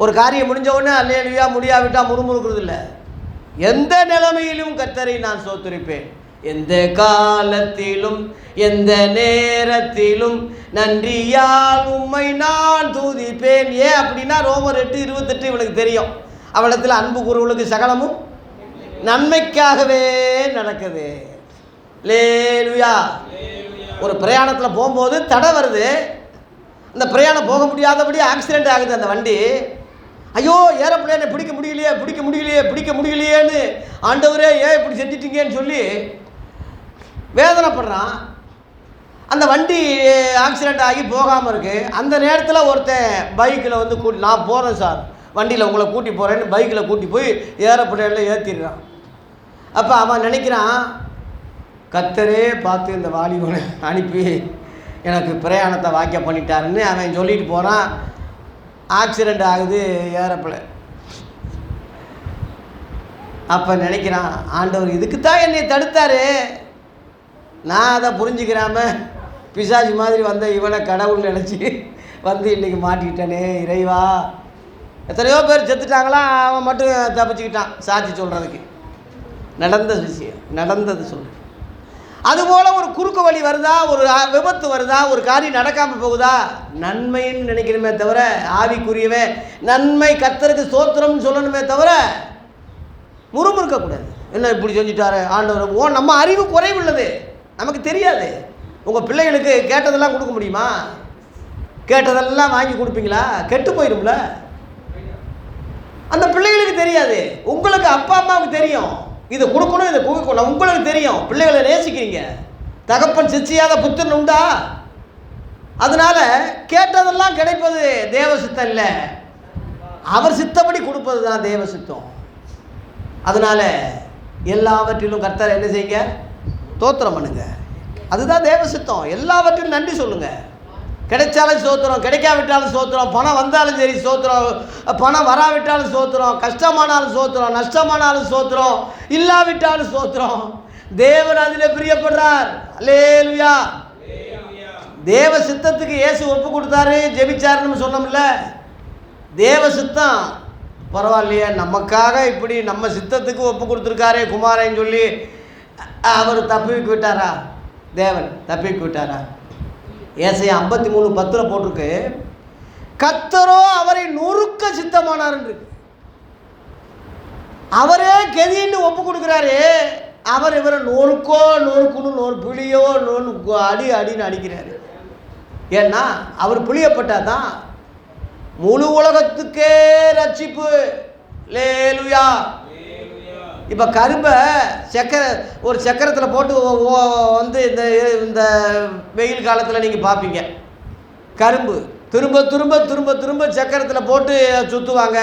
ஒரு காரியம் முடிஞ்ச உடனே அல்லேலூயா முடியாவிட்டால் முறுமுறுக்கிறது இல்லை. எந்த நிலைமையிலும் கர்த்தரை நான் ஸ்தோத்திரிப்பேன், எந்த காலத்திலும் எந்த நேரத்திலும் நன்றியால் உம்மை நான் துதிப்பேன். ஏன் அப்படின்னா ரோமர் 8:28 இவனுக்கு தெரியும். அவளிடத்தில் அன்பு கூறுவளுக்கு சகலமும் நன்மைக்காகவே நடக்குது. அல்லேலூயா. ஒரு பிரயாணத்தில் போகும்போது தடை வருது, அந்த பிரயாணம் போக முடியாதபடி ஆக்சிடெண்ட் ஆகுது அந்த வண்டி. ஐயோ, ஏரோப்ளேனை பிடிக்க முடியலையேன்னு ஆண்டவரே ஏன் இப்படி செஞ்சிட்டீங்கன்னு சொல்லி வேதனைப்படுறான். அந்த வண்டி ஆக்சிடெண்ட் ஆகி போகாமல் இருக்குது. அந்த நேரத்தில் ஒருத்தன் பைக்கில் வந்து நான் போகிறேன் சார், வண்டியில் உங்களை கூட்டி போகிறேன்னு பைக்கில் கூட்டி போய் ஏரோப்ளேனில் ஏற்றிடுறான். அப்போ அவன் நினைக்கிறான், கர்த்தரே பார்த்து இந்த வாலிபனை அனுப்பி எனக்கு பிரயாணத்தை வாக்கியம் பண்ணிட்டாருன்னு அவன் சொல்லிட்டு போகிறான். ஆக்சிடெண்ட் ஆகுது ஏரோப்ளேன். அப்போ நினைக்கிறான், ஆண்டவர் இதுக்கு தான் என்னை தடுத்தார். நான் அதை புரிஞ்சுக்கிறாம பிசாசு மாதிரி வந்த இவனை கடவுள் நினச்சி வந்து இன்றைக்கி மாட்டிக்கிட்டானே இறைவா. எத்தனையோ பேர் செத்துட்டாங்களா, அவன் மட்டும் தப்பிச்சுக்கிட்டான் சாட்சி சொல்கிறதுக்கு. நடந்த விஷயம் நடந்தது சொல்லு. அதுபோல் ஒரு குறுக்கு வழி வருதா, ஒரு விபத்து வருதா, ஒரு காரியம் நடக்காமல் போகுதா, நன்மைன்னு நினைக்கணுமே தவிர, ஆவிக்குரியவே நன்மை கர்த்தருக்கு ஸ்தோத்திரம்னு சொல்லணுமே தவிர முறுமுறுக்கக்கூடாது. என்ன இப்படி செஞ்சுட்டாரு ஆண்டவர்? நம்ம அறிவு குறைவுள்ளது, நமக்கு தெரியாது. உங்கள் பிள்ளைகளுக்கு கேட்டதெல்லாம் கொடுக்க முடியுமா? கேட்டதெல்லாம் வாங்கி கொடுப்பீங்களா? கெட்டு போயிடும்ல. அந்த பிள்ளைகளுக்கு தெரியாது. உங்களுக்கு அப்பா அம்மாவுக்கு தெரியும், இதை கொடுக்கணும் இதை கொடுக்கணும். உங்களுக்கு தெரியும், பிள்ளைகளை நேசிக்கிறீங்க. தகப்பன் சிச்சியாத புத்திரன் உண்டா? அதனால் கேட்டதெல்லாம் கிடைப்பது தேவ சித்தம் இல்லை, அவர் சித்தப்படி கொடுப்பது தான் தேவ சித்தம். அதனால் எல்லாவற்றிலும் கர்த்தரை என்ன செய்யுங்க? ஸ்தோத்திரம் பண்ணுங்க. அதுதான் தேவ சித்தம். எல்லாவற்றிலும் நன்றி சொல்லுங்க. கிடைச்சாலும் சோத்திரம், கிடைக்காவிட்டாலும் சோத்திரம், பணம் வந்தாலும் சரி சோத்திரம், பணம் வராவிட்டாலும் சோத்திரம், கஷ்டமானாலும் சோத்திரம், நஷ்டமானாலும் சோத்திரம், இல்லாவிட்டாலும் சோத்திரம். தேவன் அதில் பிரியப்படுறார். அல்லேலூயா. தேவ சித்தத்துக்கு இயேசு ஒப்பு கொடுத்தாரு, ஜெபிச்சாருன்னு சொன்னோம்ல. தேவ சித்தம் பரவாயில்லையே, நமக்காக இப்படி நம்ம சித்தத்துக்கு ஒப்பு கொடுத்துருக்காரே குமாரன்னு சொல்லி அவர் தப்பிக்கு விட்டாரா? தேவன் தப்பிக்கு விட்டாரா? ஏசாயா 53:10 போட்டிருக்கு, கர்த்தரோ அவரை நொறுக்க சித்தமானார் என்று. அவரே கெதின்னு ஒப்பு கொடுக்குறாரு, அவர் இவரை நொறுக்குன்னு புளியோ அடின்னு அடிக்கிறாரு. ஏன்னா அவர் புளியப்பட்டாதான் முழு உலகத்துக்கே ரட்சிப்பு. லேலுயா. இப்போ கரும்பை ஒரு சக்கரத்தில் போட்டு வந்து இந்த வெயில் காலத்தில் நீங்கள் பார்ப்பீங்க, கரும்பு திரும்ப திரும்ப திரும்ப திரும்ப சக்கரத்தில் போட்டு சுற்றுவாங்க.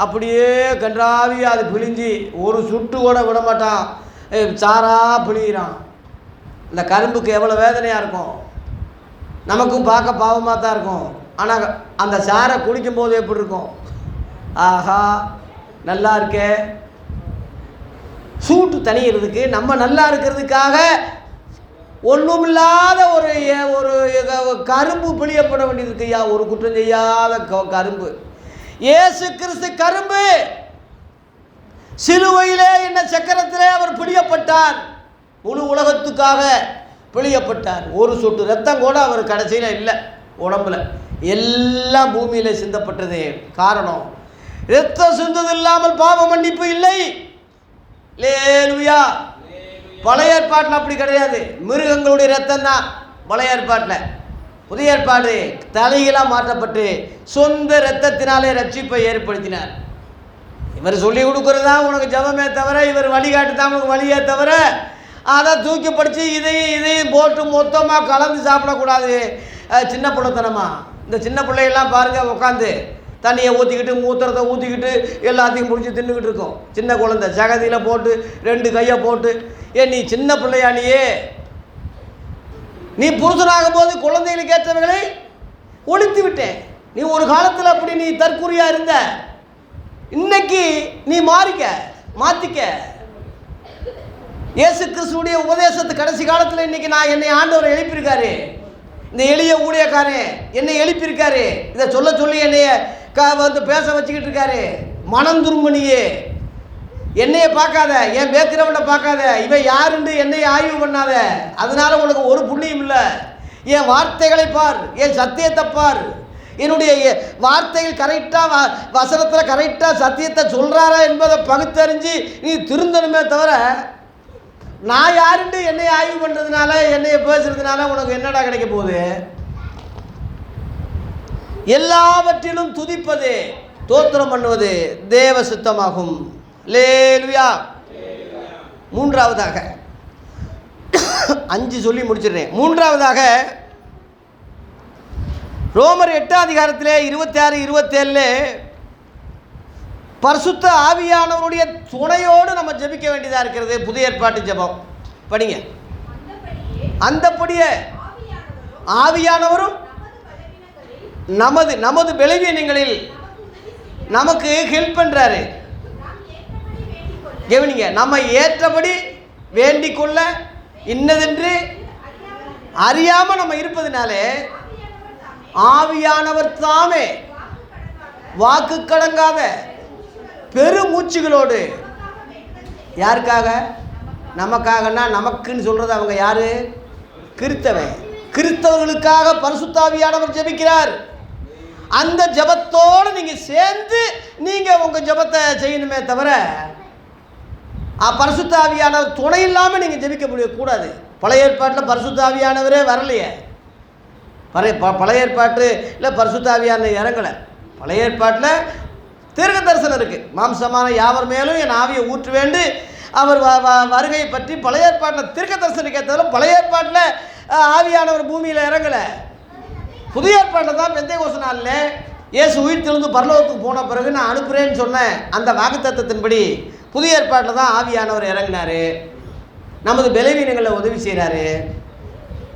அப்படியே கன்றாவி அது பிழிஞ்சி ஒரு சுட்டு கூட விட மாட்டான், சாராக பிழிகிறான். இந்த கரும்புக்கு எவ்வளோ வேதனையாக இருக்கும், நமக்கும் பார்க்க பாவமாக தான் இருக்கும். ஆனால் அந்த சாரை குடிக்கும்போது எப்படி இருக்கும்? ஆஹா நல்லா இருக்கே. சூட்டு தணிகிறதுக்கு, நம்ம நல்லா இருக்கிறதுக்காக ஒன்றும் இல்லாத ஒரு கரும்பு பிழியப்பட வேண்டியதுக்கு ஐயா, ஒரு குற்றம் செய்யாத கரும்பு. இயேசு கிறிஸ்து கரும்பு. சிலுவையிலே என்ன சக்கரத்திலே அவர் பிழியப்பட்டார், முழு உலகத்துக்காக பிழியப்பட்டார். ஒரு சொட்டு ரத்தம் கூட அவர் கடைசியில் இல்லை உடம்புல, எல்லாம் பூமியில் சிந்தப்பட்டது. காரணம், ரத்தம் சிந்தது இல்லாமல் பாவ மன்னிப்பு இல்லை. லேலுயா. பழைய ஏற்பாட்டில் அப்படி கிடையாது, மிருகங்களுடைய ரத்தம் தான் பழைய ஏற்பாட்டில். புதிய ஏற்பாடு தலைகளாக மாற்றப்பட்டு சொந்த இரத்தத்தினாலே ரட்சிப்பை ஏற்படுத்தினார். இவர் சொல்லி கொடுக்குறது தான் உனக்கு ஜபமே தவிர, இவர் வழிகாட்டு தான் உனக்கு வழியே தவிர, அதை தூக்கி படித்து இதையும் போட்டு மொத்தமாக கலந்து சாப்பிடக்கூடாது. சின்ன பிள்ளைத்தனமா இந்த சின்ன பிள்ளைகள்லாம் பாருங்கள், உட்காந்து தண்ணியை ஊற்றிக்கிட்டு மூத்திரத்தை ஊற்றிக்கிட்டு எல்லாத்தையும் முடிச்சு தின்னுக்கிட்டு இருக்கோம். சின்ன குழந்தை ஜகதியில் போட்டு 2 கையை போட்டு, நீ சின்ன பிள்ளையா? நீ புருஷனாகும் போது குழந்தைகளுக்கு ஏற்றவர்களை ஒழித்து விட்டேன். நீ ஒரு காலத்தில் அப்படி நீ தற்கூறியாக இருந்த, இன்னைக்கு நீ மாற்றிக்க. இயேசு கிறிஸ்துவுடைய உபதேசத்து கடைசி காலத்தில் இன்னைக்கு என்னை ஆண்டவர் எழுப்பியிருக்காரு. இந்த எளிய ஊழியக்காரன் என்னை எழுப்பியிருக்காரு. இதை சொல்ல சொல்லி என்னைய வந்து பேச வச்சுக்கிட்டு இருக்காரு. மனம் திரும்பணியே, என்னைய பார்க்காத, என் பேக்கிறவனை பார்க்காத, இவன் யாருன்னு என்னைய ஆய்வு பண்ணாத, அதனால உனக்கு ஒரு புண்ணியம் இல்லை. என் வார்த்தைகளை பார், என் சத்தியத்தை பார். என்னுடைய வார்த்தைகள் கரெக்டாக வசனத்தில் கரெக்டாக சத்தியத்தை சொல்கிறாரா என்பதை பகுத்தறிஞ்சு நீ திருந்தணுமே தவிர, நான் யாருன்னு என்னை ஆய்வு பண்ணுறதுனால, என்னைய பேசுறதுனால உனக்கு என்னடா கிடைக்க போகுது? எல்லாவற்றிலும் துதிப்பது, தோத்திரம் பண்ணுவது தேவ சித்தமாகும். லேலுயா. மூன்றாவதாக 5 சொல்லி முடிச்சிடுறேன். மூன்றாவதாக ரோமர் 8ஆம் அதிகாரத்திலே 26-27 பரிசுத்த ஆவியானவருடைய துணையோடு நம்ம ஜெபிக்க வேண்டியதாக இருக்கிறது. புதிய ஏற்பாட்டு ஜெபம் படிங்க. அந்தபடியே ஆவியானவரும் நமது பலவீனங்களில் நமக்கு ஹெல்ப் பண்ணுறாரு. கவனிங்க, நம்ம ஏற்றபடி வேண்டிக் கொள்ள இன்னதென்று அறியாமல் நம்ம இருப்பதினாலே ஆவியானவர் தாமே வாக்கு கடங்காத பெருமூச்சுகளோடு, யாருக்காக? நமக்காகனா நமக்குன்னு சொல்கிறது அவங்க யாரு? கிறிஸ்தவர்களுக்காக பரிசுத்தாவியானவர் ஜெபிக்கிறார். அந்த ஜெபத்தோடு நீங்கள் சேர்ந்து நீங்கள் உங்கள் ஜெபத்தை செய்யணுமே தவிர, பரிசுத்தாவியானவர் துணை இல்லாமல் நீங்கள் ஜெபிக்க முடியக்கூடாது. பழைய ஏற்பாட்டில் பரிசுத்தாவியானவரே வரலையே. பழைய ஏற்பாட்டில் பரிசுத்தாவியானவர் இறங்கலை. பழைய ஏற்பாட்டில் தீர்க்க தரிசனம் இருக்குது. மாம்சமான யாவர் மேலும் என் ஆவியை ஊற்று வேண்டு அவர் வருகையை பற்றி பழைய ஏற்பாட்டில் தீர்க்க தரிசனம் கேட்டதில் பழைய ஏற்பாட்டில் ஆவியானவர் பூமியில் இறங்கலை. புதிய ஏற்பாட்டில் தான் பெந்தேகோஸ்து நாளில் இயேசு உயிர்த்தெழுந்து பரலோகத்துக்கு போன பிறகு நான் அனுப்புகிறேன்னு சொன்னேன். அந்த வாக்குத்தத்தத்தின்படி புதிய ஏற்பாட்டில் தான் ஆவியானவர் இறங்கினார். நமது பலவீனங்களை உதவி செய்கிறாரு.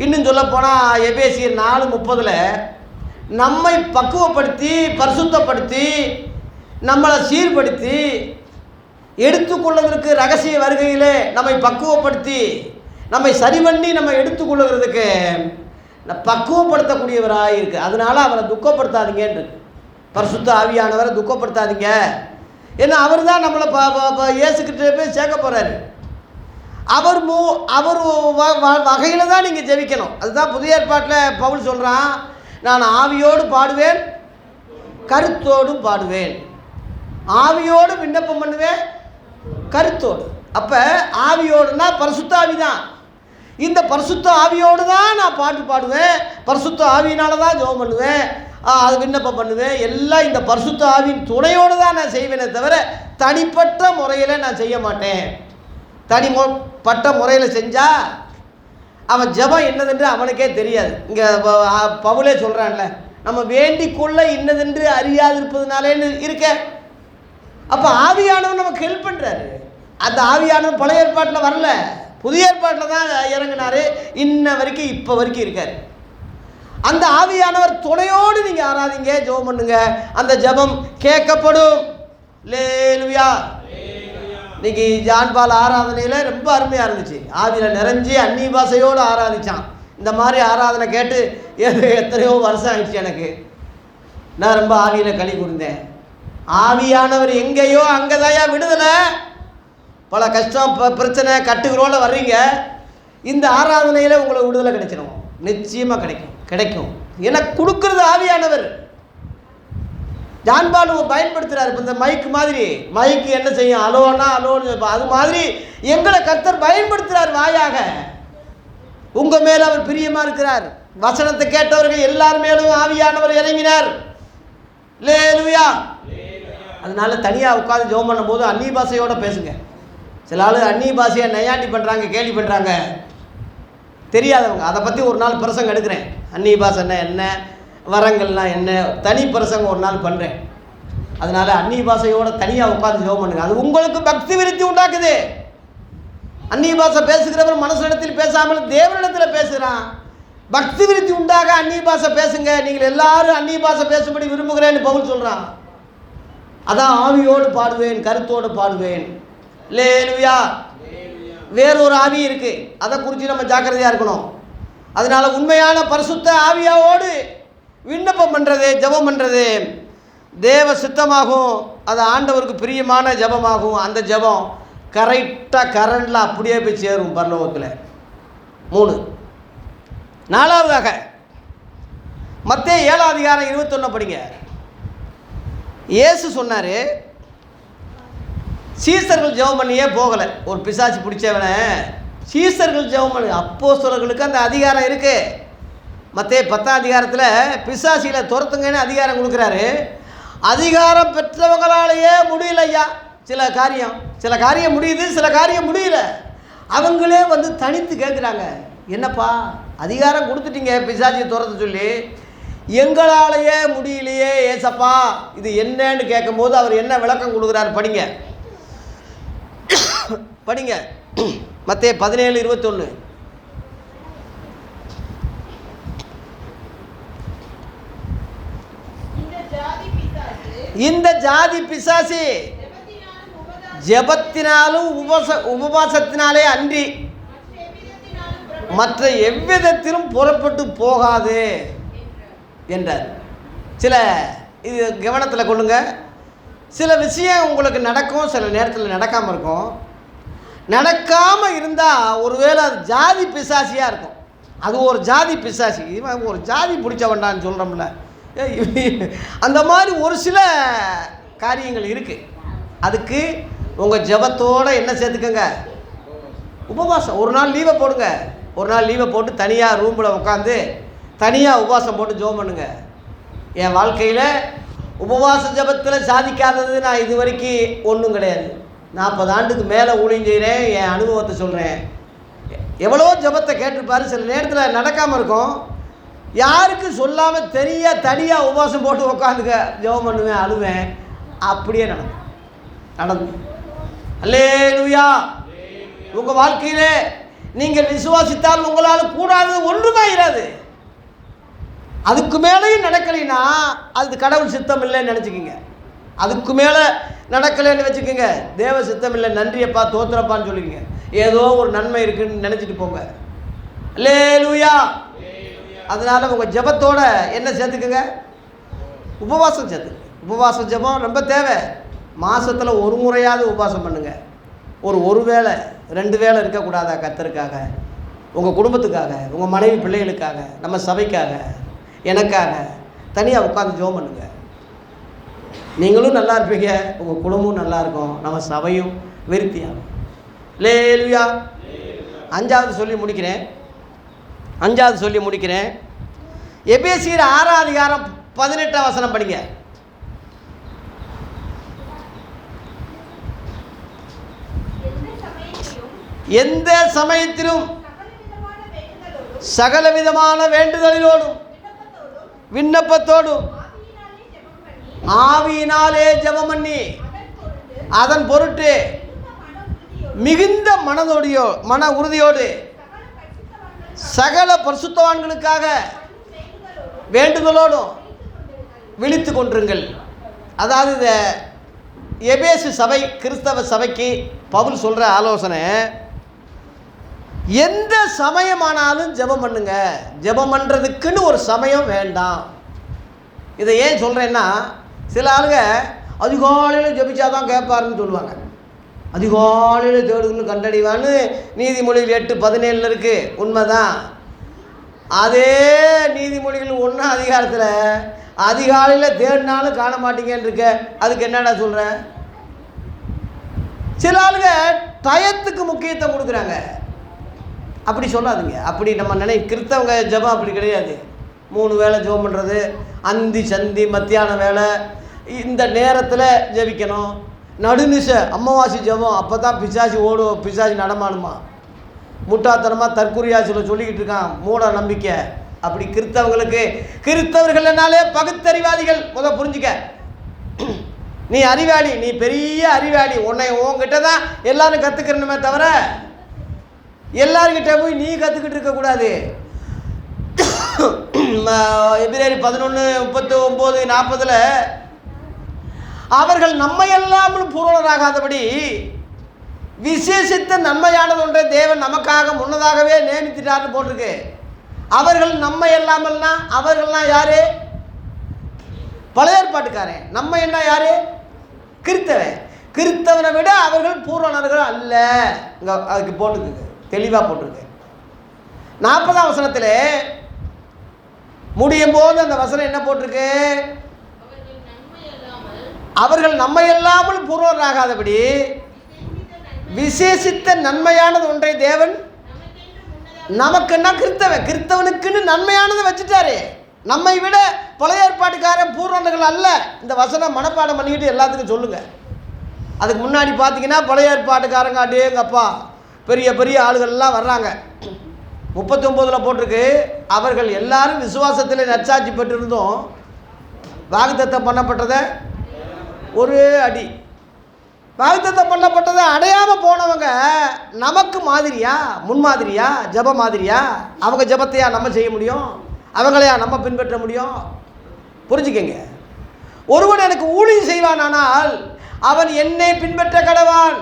இன்னும் சொல்லப்போனால் எபேசியர் 4:30 நம்மை பக்குவப்படுத்தி பரிசுத்தப்படுத்தி நம்மளை சீர்படுத்தி எடுத்துக்கொள்வதற்கு ரகசிய வருகையிலே நம்மை பக்குவப்படுத்தி நம்மை சரி பண்ணி நம்ம எடுத்துக்கொள்ளுகிறதுக்கு பக்குவப்படுத்தக்கூடியவராக இருக்குது. அதனால அவரை துக்கப்படுத்தாதீங்கன்னு, பரிசுத்த ஆவியானவரை துக்கப்படுத்தாதீங்க. ஏன்னா அவர் தான் நம்மளை இயேசுக்கிட்ட போய் சேர்க்க போகிறாரு. அவர் வகையில் தான் நீங்கள் ஜெபிக்கணும். அதுதான் புதிய ஏற்பாட்டில் பவுல் சொல்கிறான், நான் ஆவியோடு பாடுவேன் கருத்தோடும் பாடுவேன், ஆவியோடு விண்ணப்பம் பண்ணுவேன் கருத்தோடு. அப்போ ஆவியோடுனா பரிசுத்த ஆவி தான். இந்த பரிசுத்த ஆவியோடு தான் நான் பாட்டு பாடுவேன், பரிசுத்த ஆவியினால தான் ஜெபம் பண்ணுவேன், அது விண்ணப்பம் பண்ணுவேன், எல்லாம் இந்த பரிசுத்த ஆவியின் துணையோடு தான் நான் செய்வேனே தவிர தனிப்பட்ட முறையில் நான் செய்ய மாட்டேன். தனிப்பட்ட முறையில் செஞ்சால் அவன் ஜெபம் என்னதென்று அவனுக்கே தெரியாது. இங்கே பவுலே சொல்கிறான்ல, நம்ம வேண்டிக் கொள்ள இன்னதென்று அறியாதிருப்பதுனாலேன்னு இருக்க. அப்போ ஆவியானவன் நமக்கு ஹெல்ப் பண்ணுறாரு. அந்த ஆவியானவன் பழைய ஏற்பாட்டில் வரல, புதிய ஏற்பாட்டில் தான் இறங்கினார், இன்ன வரைக்கும் இப்போ வரைக்கும் இருக்கார். அந்த ஆவியானவர் துணையோடு நீங்கள் ஆராதிங்க, ஜெபம் பண்ணுங்க, அந்த ஜெபம் கேட்கப்படும். லேலுயா. இன்னைக்கு ஜான்பால் ஆராதனையில் ரொம்ப அருமையாக இருந்துச்சு. ஆவியில் நிறைஞ்சி அந்நிய பாஷையோடு ஆராதித்தான். இந்த மாதிரி ஆராதனை கேட்டு எத்தனையோ வருஷம் ஆயிடுச்சு எனக்கு. நான் ரொம்ப ஆவியில் களி கொடுத்தேன். ஆவியானவர் எங்கேயோ அங்கே தாயா விடுதலை. பல கஷ்டம் பிரச்சனை கட்டுகளோடு வர்றீங்க, இந்த ஆராதனையில் உங்களுக்கு விடுதலை கிடைச்சிடும், நிச்சயமாக கிடைக்கும். எனக்கு கொடுக்குறது ஆவியானவர். ஜான்பால் பயன்படுத்துகிறார். இப்போ இந்த மைக்கு மாதிரி, மைக்கு என்ன செய்யும், அலோனா அலோன்னு, அது மாதிரி எங்களை கர்த்தர் பயன்படுத்துகிறார் வாயாக. உங்கள் மேலே அவர் பிரியமாக இருக்கிறார். வசனத்தை கேட்டவர்கள் எல்லார் மேலும் ஆவியானவர் இறங்கினார். லேலுயா. அதனால தனியாக உட்காந்து ஜெபம் பண்ணும்போது அந்நிய பாஷையோடு பேசுங்க. சில ஆள் அந்நிய பாஷையை நையாண்டி பண்ணுறாங்க, கேலி பண்ணுறாங்க, தெரியாதவங்க. அதை பற்றி ஒரு நாள் பிரசங்கம் எடுக்கிறேன். அந்நிய பாஷைன்னா என்ன, வரங்கள்லாம் என்ன, தனி பிரசங்கம் ஒரு நாள் பண்ணுறேன். அதனால் அந்நிய பாஷையோடு தனியாக உட்காந்து ஜெபம் பண்ணுங்க. அது உங்களுக்கு பக்தி விருத்தி உண்டாக்குது. அந்நிய பாஷை பேசுகிறவர் மனசிடத்தில் பேசாமல் தேவனிடத்தில் பேசுகிறான். பக்தி விருத்தி உண்டாக அந்நிய பாஷை பேசுங்க. நீங்கள் எல்லாரும் அந்நிய பாஷை பேசும்படி விரும்புகிறேன்னு பவுல் சொல்கிறான். அதான் ஆவியோடு பாடுவேன் கருத்தோடு பாடுவேன். லேலுயா. வேறொரு ஆவி இருக்குது, அதை குறித்து நம்ம ஜாக்கிரதையாக இருக்கணும். அதனால் உண்மையான பரிசுத்த ஆவியாவோடு விண்ணப்பம் பண்ணுறது, ஜெபம் பண்ணுறது தேவ சித்தமாகும். அது ஆண்டவருக்கு பிரியமான ஜெபமாகும். அந்த ஜெபம் கரெக்டாக கரண்டில் அப்படியே போய் சேரும் பரலோகத்தில். 3. 4வதாக மத்தேயு 7:21 படிங்க. இயேசு சொன்னார், சீசர்கள் ஜெபம் பண்ணியே போகலை. ஒரு பிசாசு பிடிச்சவனை சீசர்கள் ஜெபம் பண்ணி, அப்போஸ்தலர்களுக்கு அந்த அதிகாரம் இருக்குது. மத்தேயு 10 பிசாசியில் துரத்துங்கன்னு அதிகாரம் கொடுக்குறாரு. அதிகாரம் பெற்றவங்களாலேயே முடியல ஐயா. சில காரியம் முடியுது, சில காரியம் முடியல. அவங்களே வந்து தனித்து கேட்குறாங்க, என்னப்பா அதிகாரம் கொடுத்துட்டீங்க பிசாசியை துரத்த சொல்லி, எங்களாலேயே முடியலையே ஏசப்பா, இது என்னன்னு கேட்கும்போது அவர் என்ன விளக்கம் கொடுக்குறாரு படிங்க. மத்தேயு 17:21. இந்த ஜாதி பிசாசி ஜெபத்தினாலும் உபவாசத்தினாலே அன்றி மற்ற எவ்விதத்திலும் புறப்பட்டு போகாது என்றார். சில இது கவனத்தில் கொள்ளுங்க. சில விஷயம் உங்களுக்கு நடக்கும், சில நேரத்தில் நடக்காமல் இருக்கும். நடக்காமல் இருந்தால் ஒருவேளை அது ஜாதி பிசாசியாக இருக்கும். அது ஒரு ஜாதி பிசாசி, இவன் ஒரு ஜாதி பிடிச்ச வேண்டான்னு சொல்கிறோம்ல, அந்த மாதிரி ஒரு சில காரியங்கள் இருக்குது. அதுக்கு உங்கள் ஜெபத்தோடு என்ன சேர்த்துக்கங்க, உபவாசம். ஒரு நாள் லீவை போடுங்க. ஒரு நாள் லீவை போட்டு தனியாக ரூமில் உட்காந்து தனியாக உபவாசம் போட்டு ஜெபம் பண்ணுங்க. என் வாழ்க்கையில் உபவாச ஜெபத்தில் சாதிக்காதது நான் இது வரைக்கும் ஒன்றும் கிடையாது. 40 ஆண்டுக்கு மேலே ஊழியம் செய்கிறேன். என் அனுபவத்தை சொல்கிறேன். எவ்வளோ ஜெபத்தை கேட்டிருப்பாரு. சில நேரத்தில் நடக்காமல் இருக்கும். யாருக்கு சொல்லாமல் தனியாக உபவாசம் போட்டு உட்காந்துக்க ஜெபம் பண்ணுவேன், அழுவேன். அப்படியே நடந்து அல்லேலூயா. உங்கள் வாழ்க்கையிலே நீங்கள் விசுவாசித்தால் உங்களால் கூடாதது ஒன்றுமே இராது. அதுக்கு மேலேயும் நடக்கலைன்னா அது கடவுள் சித்தம் இல்லைன்னு நினச்சிக்கிங்க. அதுக்கு மேலே நடக்கலைன்னு வச்சுக்கோங்க, தேவ சித்தம் இல்லை, நன்றியப்பா தோத்துறப்பான்னு சொல்லிக்கங்க. ஏதோ ஒரு நன்மை இருக்குன்னு நினச்சிட்டு போங்க. அல்லேலூயா. அதனால் உங்கள் ஜெபத்தோட என்ன சேர்த்துக்குங்க? உபவாசம் சேர்த்துங்க. உபவாசம் ஜெபம் ரொம்ப தேவை. மாதத்தில் ஒரு முறையாவது உபவாசம் பண்ணுங்கள். ஒரு வேளை 2 வேளை இருக்கக்கூடாதா? கர்த்தருக்காக, உங்கள் குடும்பத்துக்காக, உங்கள் மனைவி பிள்ளைகளுக்காக, நம்ம சபைக்காக, எனக்காக தனியாக உட்காந்து ஜெபம் பண்ணுங்க. நீங்களும் நல்லா இருப்பீங்க, உங்கள் குடும்பமும் நல்லா இருக்கும், நம்ம சபையும் விருத்தியாகும். அல்லேலூயா. 5வது சொல்லி முடிக்கிறேன். எபேசியர் 6ஆம் அதிகாரம் 18ஆம் வசனம் படிங்க. எந்த சமயத்திலும் சகலவிதமான வேண்டுதலினோடும் விண்ணப்பத்தோடும் ஆவியினாலே ஜெபம் பண்ணி அதன் பொருட்டு மிகுந்த மன உறுதியோடு சகல பரிசுத்தவான்களுக்காக வேண்டுதலோடும் விழித்து கொண்டிருங்கள். அதாவது இந்த எபேசு சபை, கிறிஸ்தவ சபைக்கு பவுல் சொல்கிற ஆலோசனை, எந்த சமயமானாலும் ஜெபம் பண்ணுங்க. ஜெபம் பண்ணுறதுக்குன்னு ஒரு சமயம் வேண்டாம். இதை ஏன் சொல்கிறேன்னா, சில ஆளுங்க அதிகாலையில் ஜெபிச்சாதான் கேட்பாருன்னு சொல்லுவாங்க. அதிகாலையில் தேடுன்னு கண்டடிவான்னு நீதிமொழிகள் 8:17 இருக்குது. உண்மைதான். அதே நீதிமொழிகள் 1ஆம் அதிகாரத்தில் அதிகாலையில் தேடினாலும் காண மாட்டீங்கன்னு இருக்க. அதுக்கு என்னடா சொல்கிற? சில ஆளுங்க டயத்துக்கு முக்கியத்துவம் கொடுக்குறாங்க. அப்படி சொல்லாதீங்க. அப்படி நம்ம கிறிஸ்தவங்க ஜெபம் அப்படி கிடையாது. 3 வேளை ஜெபம் பண்ணுறது, அந்தி சந்தி மத்தியான வேலை, இந்த நேரத்தில் ஜெபிக்கணும். நடுநிச அமாவாசை ஜெபம், அப்போ தான் பிசாசு ஓடும், பிசாசு நடமாடுமா. முட்டாத்தனமாக தற்குறியாசில் சொல்லிக்கிட்டு இருக்கான், மூட நம்பிக்கை. அப்படி கிறிஸ்தவர்கள்னாலே பகுத்தறிவாதிகள். புரிஞ்சுக்க, நீ அறிவாளி, நீ பெரிய அறிவாளி. உன்கிட்ட தான் எல்லாரும் கற்றுக்கிறணுமே தவிர எல்லாருக்கிட்ட போய் நீ கற்றுக்கிட்டு இருக்கக்கூடாது. எபிரேயர் 11:39-40 அவர்கள் நம்மையெல்லாமல் பூரணராகாதபடி விசேஷித்த நன்மையானது ஒன்றை தேவன் நமக்காக முன்னதாகவே நியமித்துட்டார்னு போட்டிருக்கு. அவர்கள் நம்ம இல்லாமல்னா அவர்கள்லாம் யாரு? பழைய ஏற்பாட்டுக்காரன். நம்ம என்ன யாரு? கிறிஸ்தவன். கிறிஸ்தவனை விட அவர்கள் பூரணர்கள் அல்ல. இங்கே அதுக்கு போட்டுருக்கு, தெளிவாக போட்டிருக்கு. 40ஆம் வசனத்தில் முடியும் போது அந்த வசனம் என்ன போட்டிருக்கு? அவர்கள் நம்மை இல்லாமல் பூர்வராகாதபடி விசேஷித்த நன்மையானது ஒன்றை தேவன் நமக்குன்னா கிறிஸ்தவனுக்குன்னு நன்மையானதை வச்சுட்டாரு. நம்மை விட பழைய ஏற்பாட்டுக்காரன் பூர்ணர்கள் அல்ல. இந்த வசனம் மனப்பாடம் பண்ணிக்கிட்டு எல்லாத்துக்கும் சொல்லுங்க. அதுக்கு முன்னாடி பார்த்தீங்கன்னா பழைய ஏற்பாட்டுக்காரங்க அடேங்கப்பா பெரிய பெரிய ஆளுகள்லாம் வர்றாங்க. 39 போட்டிருக்கு, அவர்கள் எல்லாரும் விசுவாசத்தில் நற்சாட்சி பெற்றிருந்தோம், வாக்குத்தத்தம் பண்ணப்பட்டதை ஒரே அடி, வாக்குத்தத்தம் பண்ணப்பட்டதை அடையாமல் போனவங்க நமக்கு மாதிரியா, முன்மாதிரியா, ஜப மாதிரியா? அவங்க ஜபத்தையா நம்ம செய்ய முடியும்? அவங்களையா நம்ம பின்பற்ற முடியும்? புரிஞ்சுக்கங்க. ஒருவன் எனக்கு ஊழியம் செய்வானால் அவன் என்னை பின்பற்ற கடவான்.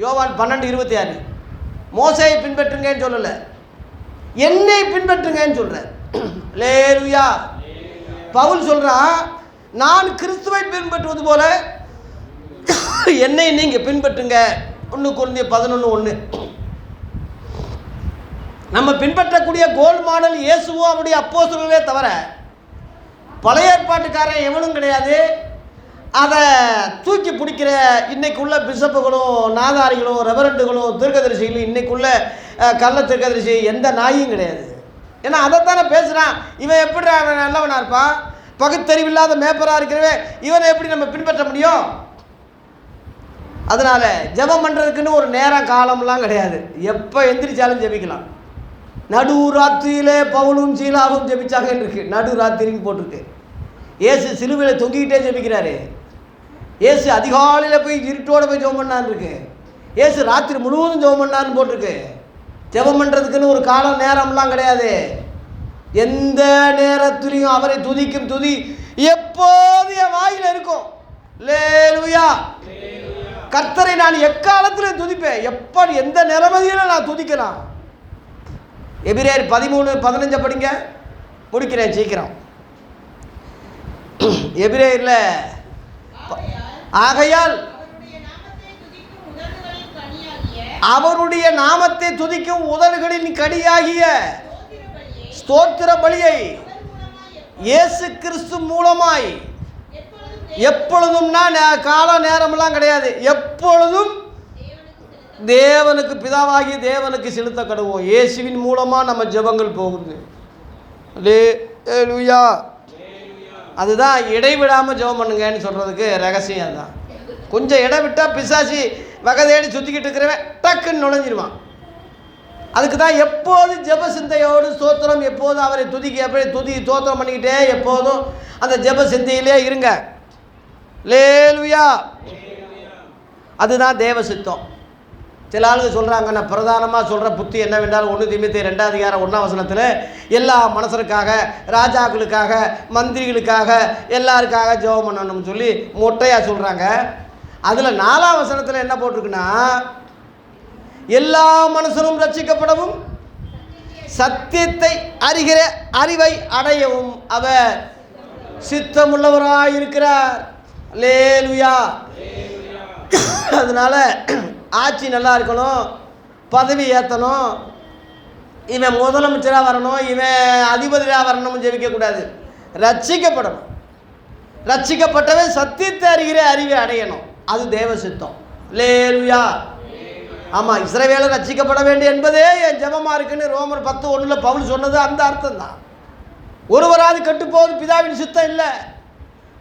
யோவான் 12:26. மோசேயை பின்பற்றுங்கன்னு சொல்லலை, என்னை பின்பற்றுங்கன்னு சொல்கிறேன். அல்லேலூயா. பவுல் சொல்கிறான், நான் கிறிஸ்துவை பின்பற்றுவது போல என்னை நீங்கள் பின்பற்றுங்க. 1 கொரிந்தியர் 11:1. நம்ம பின்பற்றக்கூடிய கோல் மாடல் இயேசுவோ அவருடைய அப்போஸ்தலர்களே தவிர பழைய ஏற்பாட்டுக்காரன் எவனும் கிடையாது. அதை தூக்கி பிடிக்கிற இன்னைக்குள்ள பிஷப்புகளும் நாதாரிகளும் ரெவரண்டுகளும் தீர்க்கதரிசிகளும் இன்னைக்குள்ள கள்ள தீர்க்கதரிசி எந்த நாயும் கிடையாது. ஏன்னா அதைத்தானே பேசுகிறான். இவன் எப்படி நல்லவனாக இருப்பான்? பகுத்தறிவில்லாத மேப்பராக இருக்கிறவன் இவனை எப்படி நம்ம பின்பற்ற முடியும்? அதனால் ஜெபம் பண்ணுறதுக்குன்னு ஒரு நேரம் காலம்லாம் கிடையாது. எப்போ எந்திரிச்சாலும் ஜெபிக்கலாம். நடு ராத்திரியிலே பவுலும் சீலாவும் ஜெபிச்சாங்கன்னு இருக்கு. நடு ராத்திரின்னு போட்டிருக்கு. ஏசு சிலுவையில் தொங்கிக்கிட்டே ஜெபிக்கிறாரு. ஏசு அதிகாலையில் போய் இருட்டோடு போய் ஜெபம் பண்ணான்னு இருக்கு. ஏசு ராத்திரி முழுவதும் ஜெபம் பண்ணான்னு போட்டிருக்கு. ஜெபம் பண்ணுறதுக்குன்னு ஒரு காலம் நேரம்லாம் கிடையாது. எந்த நேரத்துலையும் அவரை துதிக்கும் துதி எப்போது என் வாயில் இருக்கும். அல்லேலூயா. கர்த்தரை நான் எக்காலத்தில் துதிப்பேன். எப்போ எந்த நிலைமையில நான் துதிக்கலாம். எபிரேயர் 13:15 படிங்க, முடிக்கிறேன் சீக்கிரம். எபிரேயரில் ஆகையால் அவருடைய நாமத்தை துதிக்கும் உதடுகளின் கனியாகிய ஸ்தோத்திர பலியை இயேசு கிறிஸ்து மூலமாய் எப்பொழுதும்னா கால நேரமெல்லாம் கிடையாது, எப்பொழுதும் தேவனுக்கு பிதாவாகி தேவனுக்கு செலுத்த கடுவோம். இயேசுவின் மூலமாக நம்ம ஜெபங்கள் போகுது. அல்லேலூயா. அதுதான் இடைவிடாமல் ஜெபம் பண்ணுங்கன்னு சொல்கிறதுக்கு ரகசியம் தான். கொஞ்சம் இடம் விட்டால் பிசாசி வகை தேடி சுற்றிக்கிட்டு இருக்கிறவன் டக்குன்னு நுழைஞ்சிருவான். அதுக்கு தான் எப்போது ஜெப சிந்தையோடு ஸ்தோத்திரம், எப்போதும் அவரை துதி ஸ்தோத்திரம் பண்ணிக்கிட்டே எப்போதும் அந்த ஜெப சிந்தையிலே இருங்க. அல்லேலூயா. அதுதான் தேவ சித்தம். சில ஆளுங்க சொல்கிறாங்க, நான் பிரதானமாக சொல்கிற புத்தி என்னவென்றால் 1 தீமோத்தேயு 2:1 எல்லா மனுஷருக்காக, ராஜாக்களுக்காக, மந்திரிகளுக்காக, எல்லாருக்காக ஜெபம் பண்ணணும்னு சொல்லி மொட்டையாக சொல்கிறாங்க. அதில் 4 என்ன போட்டிருக்குன்னா, எல்லா மனுஷரும் ரட்சிக்கப்படவும் சத்தியத்தை அறிகிற அறிவை அடையவும் அவர் சித்தமுள்ளவராயிருக்கிறார். அல்லேலூயா. அதனால் ஆட்சி நல்லா இருக்கணும், பதவி ஏற்றணும், இவன் முதலமைச்சராக வரணும், இவன் அதிபதியாக வரணும்னு ஜெபிக்கக்கூடாது. ரட்சிக்கப்படணும். ரட்சிக்கப்பட்டவன் சத்தியத்தை அறிகிற அறிவை அடையணும். அது தேவ சித்தம். அல்லேலூயா. ஆமாம், இஸ்ரவேலை ரட்சிக்கப்பட வேண்டும் என்பதே என் ஜெபமாக இருக்குன்னு ரோமர் 10:1 பவுல் சொன்னது அந்த அர்த்தம் தான். ஒருவராது கட்டுப்போவது பிதாவின் சித்தம் இல்லை.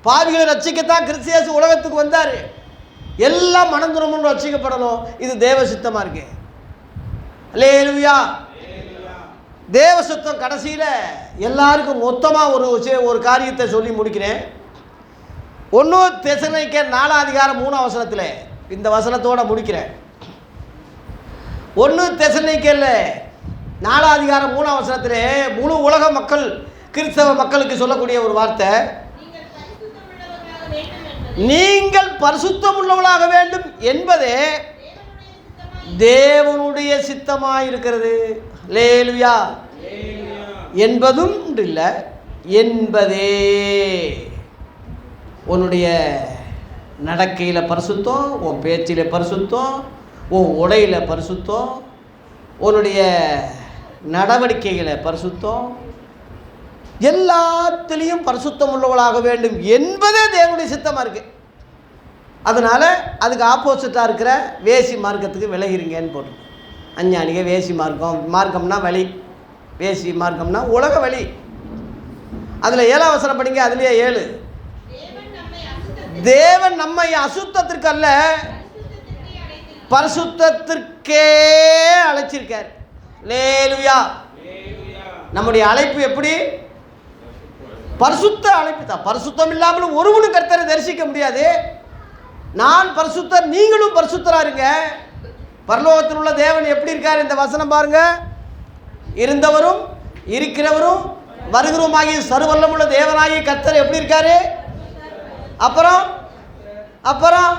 பாவிகளை ரட்சிக்கத்தான் கிறிஸ்து இயேசு உலகத்துக்கு வந்தார். எல்லாம் மனந்துரமும் ரட்சிக்கப்படணும். இது தேவ சித்தமாக இருக்கு. அல்லேலூயா. தேவ சித்தம் கடைசியில் எல்லாருக்கும் மொத்தமாக ஒரு காரியத்தை சொல்லி முடிக்கிறேன். 1 தெசலோனிக்கேயர் 4:3 இந்த வசனத்தோடு முடிக்கிறேன். 1 தெசலோனிக்கேயர்ல 4:3 முழு உலக மக்கள், கிறிஸ்தவ மக்களுக்கு சொல்லக்கூடிய ஒரு வார்த்தை, நீங்கள் பரிசுத்தம் உள்ளவளாக வேண்டும் என்பதே தேவனுடைய சித்தமாக இருக்கிறது. அல்லேலூயா. என்பதும் இல்லை, என்பதே. உன்னுடைய நடக்கையில் பரிசுத்தம், உன் பேச்சில் பரிசுத்தம், உன் உடையில் பரிசுத்தம், உன்னுடைய நடவடிக்கைகளை பரிசுத்தம், எல்லாத்திலையும் பரிசுத்தம் உள்ளவளாக வேண்டும் என்பதே தேவனுடைய சித்தமாக இருக்குது. அதனால் அதுக்கு ஆப்போசிட்டாக இருக்கிற வேசி மார்க்கத்துக்கு விலகிறீங்கன்னு போட்டு, அஞ்ஞானிக வேசி மார்க்கம்னா வழி, வேசி மார்க்கம்னா உலக வழி. அதில் 7 படிங்க. அதுலேயே 7, தேவன் நம்மை அசுத்தத்திற்கு அல்ல பரிசுத்தத்திற்கே அழைச்சிருக்கார். அல்லேலூயா. நம்முடைய அழைப்பு எப்படி? பரிசுத்த அழைப்பு தான். பரிசுத்தம் இல்லாமலும் ஒருவனும் கர்த்தரை தரிசிக்க முடியாது. நான் பரிசுத்தர், நீங்களும் பரிசுத்தரா இருங்க. பரலோகத்தில் உள்ள தேவன் எப்படி இருக்கார்? இந்த வசனம் பாருங்க. இருந்தவரும் இருக்கிறவரும் வருகிறவருமாகிய சர்வவல்லமுள்ள தேவனாகிய கர்த்தர் எப்படி இருக்காரு? அப்புறம்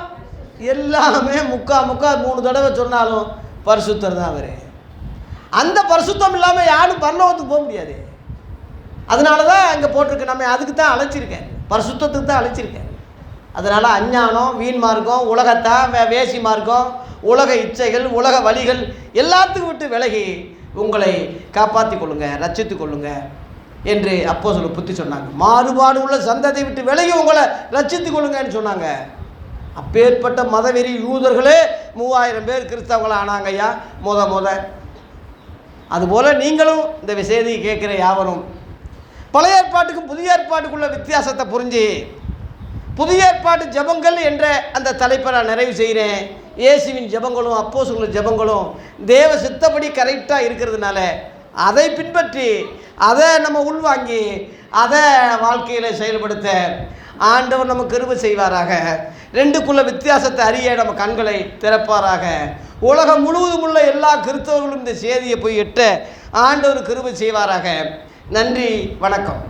எல்லாமே முக்கா 3 தடவை சொன்னாலும் பரிசுத்தர் தான் அவர். அந்த பரிசுத்தம் இல்லாமல் யாரும் பரலோகத்துக்கு போக முடியாது. அதனால தான் அங்கே போட்டிருக்கு, நம்ம அதுக்கு தான் அழைச்சிருக்கேன், பரிசுத்தத்துக்கு தான் அழைச்சிருக்கேன். அதனால் அஞ்ஞானம், வீண் மார்க்கம், உலகத்தான் வேசி மார்க்கம், உலக இச்சைகள், உலக வழிகள் எல்லாத்துக்கும் விட்டு விலகி உங்களை காப்பாற்றி கொள்ளுங்க, ரட்சித்து கொள்ளுங்க என்று அப்போஸ்தலர் புத்தி சொன்னாங்க. மாறுபாடு உள்ள சந்ததியை விட்டு விலகி உங்களை ரட்சித்து கொள்ளுங்கன்னு சொன்னாங்க. அப்பேற்பட்ட மதவெறி யூதர்களே 3000 பேர் கிறிஸ்தவங்களை ஆனாங்க ஐயா முத. அதுபோல் நீங்களும் இந்த விஷயத்தை கேட்குற யாவரும் பழைய ஏற்பாட்டுக்கும் புதிய ஏற்பாட்டுக்குள்ள வித்தியாசத்தை புரிஞ்சு புதிய ஏற்பாட்டு ஜெபங்கள் என்ற அந்த தலைப்பை நான் நிறைவு செய்கிறேன். இயேசுவின் ஜெபங்களும் அப்போஸ்தலர் ஜெபங்களும் தேவ சித்தப்படி கரெக்டாக இருக்கிறதுனால அதை பின்பற்றி அதை நம்ம உள்வாங்கி அதை வாழ்க்கையில் செயல்படுத்த ஆண்டவர் நம்ம கிருபை செய்வாராக. ரெண்டுக்குள்ள வித்தியாசத்தை அறிய நம்ம கண்களை திறப்பாராக. உலகம் முழுவதும் உள்ள எல்லா கிறிஸ்தவர்களும் இந்த செய்தியை போய் எட்ட ஆண்டவர் கிருபை செய்வாராக. நன்றி, வணக்கம்.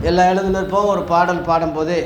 எல்லா எழுதினருப்போம் ஒரு பாடல் பாடும்போது